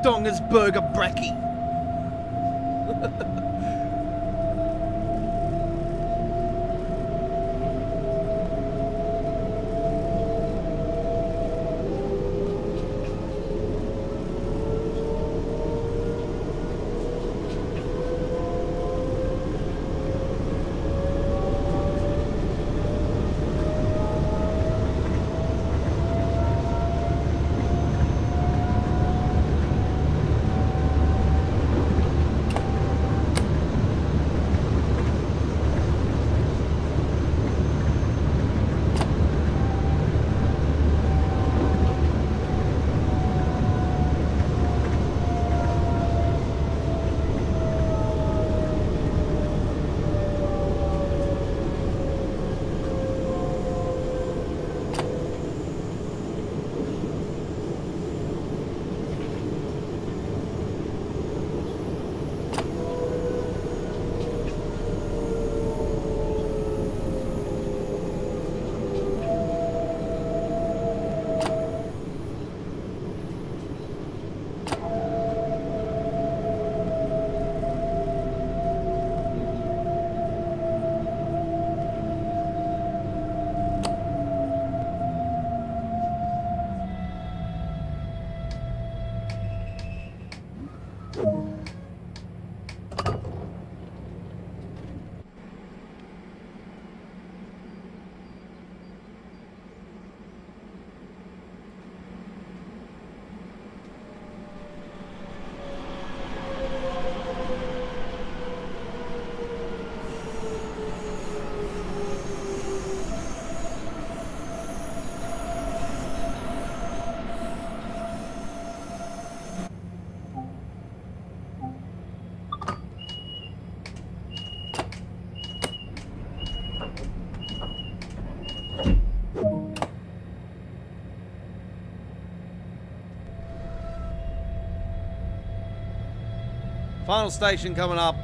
Donger's Burger Brekkie. Final station coming up.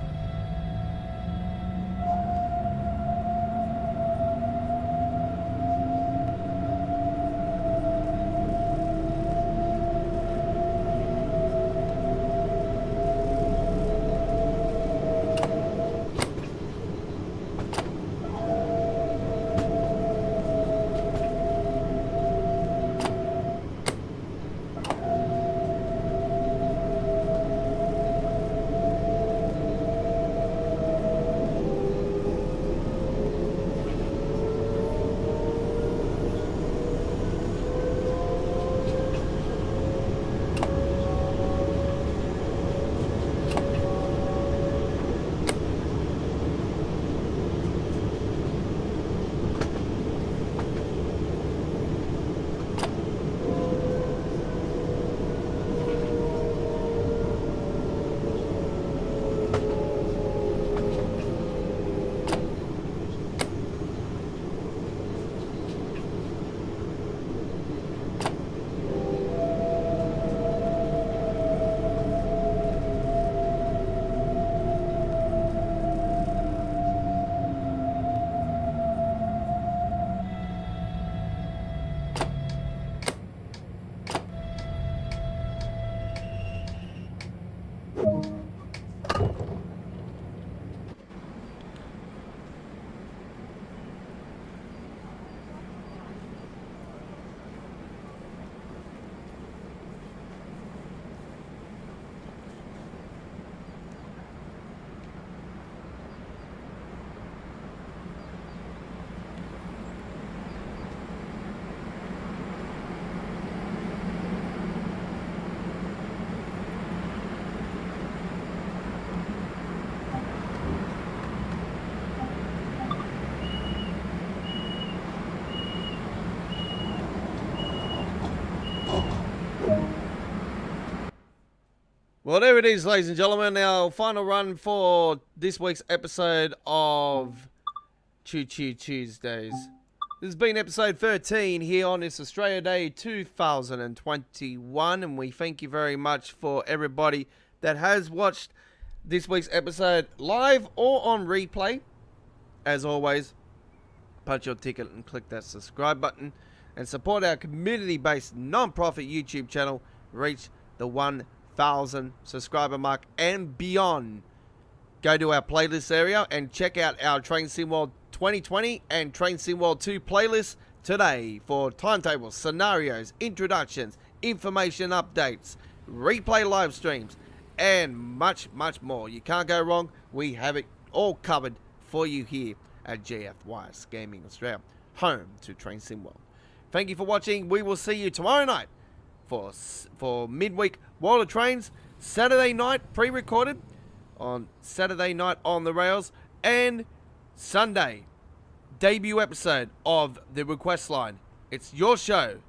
Well, there it is, ladies and gentlemen. Our final run for this week's episode of Choo Choo Tuesdays. This has been episode 13 here on this Australia Day 2021, and we thank you very much for everybody that has watched this week's episode live or on replay. As always, punch your ticket and click that subscribe button and support our community-based non-profit YouTube channel. Reach the 1,000 subscriber mark and beyond. Go to our playlist area and check out our Train Sim World 2020 and Train Sim World 2 playlists today for timetables, scenarios, introductions, information updates, replay live streams, and much, much more. You can't go wrong. We have it all covered for you here at GFYS Gaming Australia, home to Train Sim World. Thank you for watching. We will see you tomorrow night for midweek World of Trains, Saturday night pre-recorded on Saturday night on the rails, and Sunday debut episode of the request line. It's your show.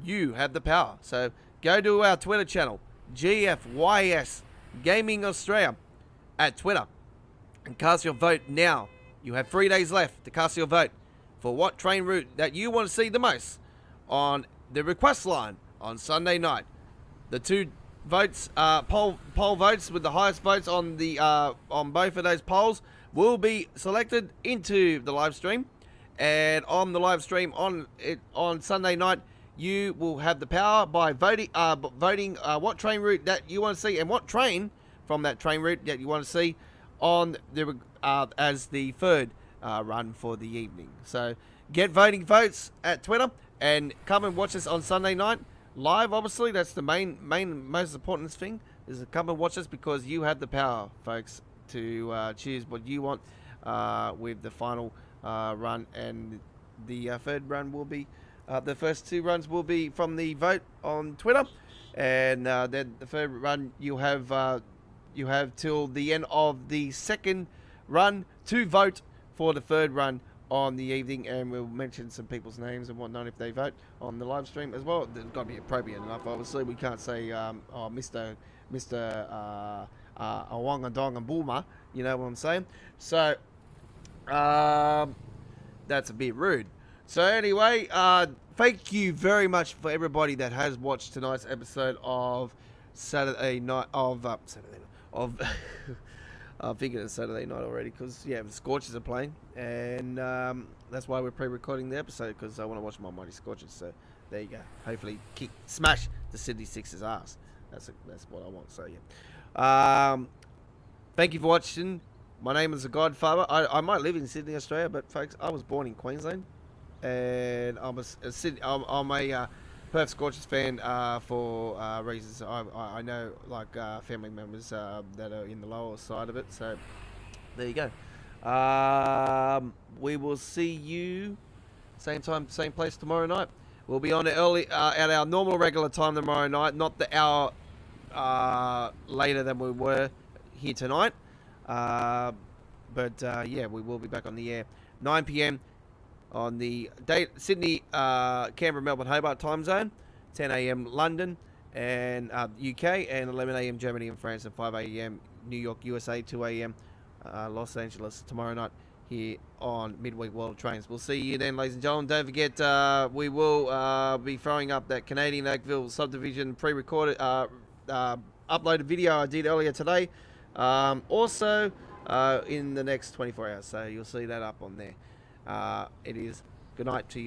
You have the power. So go to our Twitter channel, GFYS Gaming Australia at Twitter, and cast your vote now. You have 3 days left to cast your vote for what train route that you want to see the most on the request line on Sunday night. The two votes, poll votes with the highest votes on the on both of those polls will be selected into the live stream, and on the live stream on Sunday night, you will have the power by voting what train route that you want to see and what train from that train route that you want to see on the as the third run for the evening. So get voting votes at Twitter and come and watch us on Sunday night live. Obviously, that's the main most important thing, is to come and watch us, because you have the power, folks, to choose what you want with the final run, and the third run will be the first two runs will be from the vote on Twitter, and then the third run you have till the end of the second run to vote for the third run on the evening, and we'll mention some people's names and whatnot if they vote on the live stream as well. There's got to be appropriate enough. Obviously, we can't say Mr. Awanga Dong and Bulma, you know what I'm saying? So that's a bit rude. So anyway, thank you very much for everybody that has watched tonight's episode of Saturday night of I'm thinking it's Saturday night already, because the Scorchers are playing, and that's why we're pre-recording the episode, because I want to watch my mighty Scorchers. So there you go. Hopefully smash the Sydney Sixers ass. That's what I want. So thank you for watching. My name is The Godfather. I might live in Sydney, Australia, but folks, I was born in Queensland, and I'm a Perth Scorchers fan for reasons I know, like family members that are in the lower side of it. So there you go. We will see you same time, same place tomorrow night. We'll be on early at our normal regular time tomorrow night, not the hour later than we were here tonight. But we will be back on the air 9 p.m. on the Sydney, Canberra, Melbourne, Hobart time zone, 10 a.m. London and UK, and 11 a.m. Germany and France, and 5 a.m. New York, USA, 2 a.m. Los Angeles tomorrow night here on Midweek World of Trains. We'll see you then, ladies and gentlemen. Don't forget, we will be throwing up that Canadian Oakville subdivision pre-recorded, uploaded video I did earlier today. Also, in the next 24 hours. So you'll see that up on there. It is good night to you.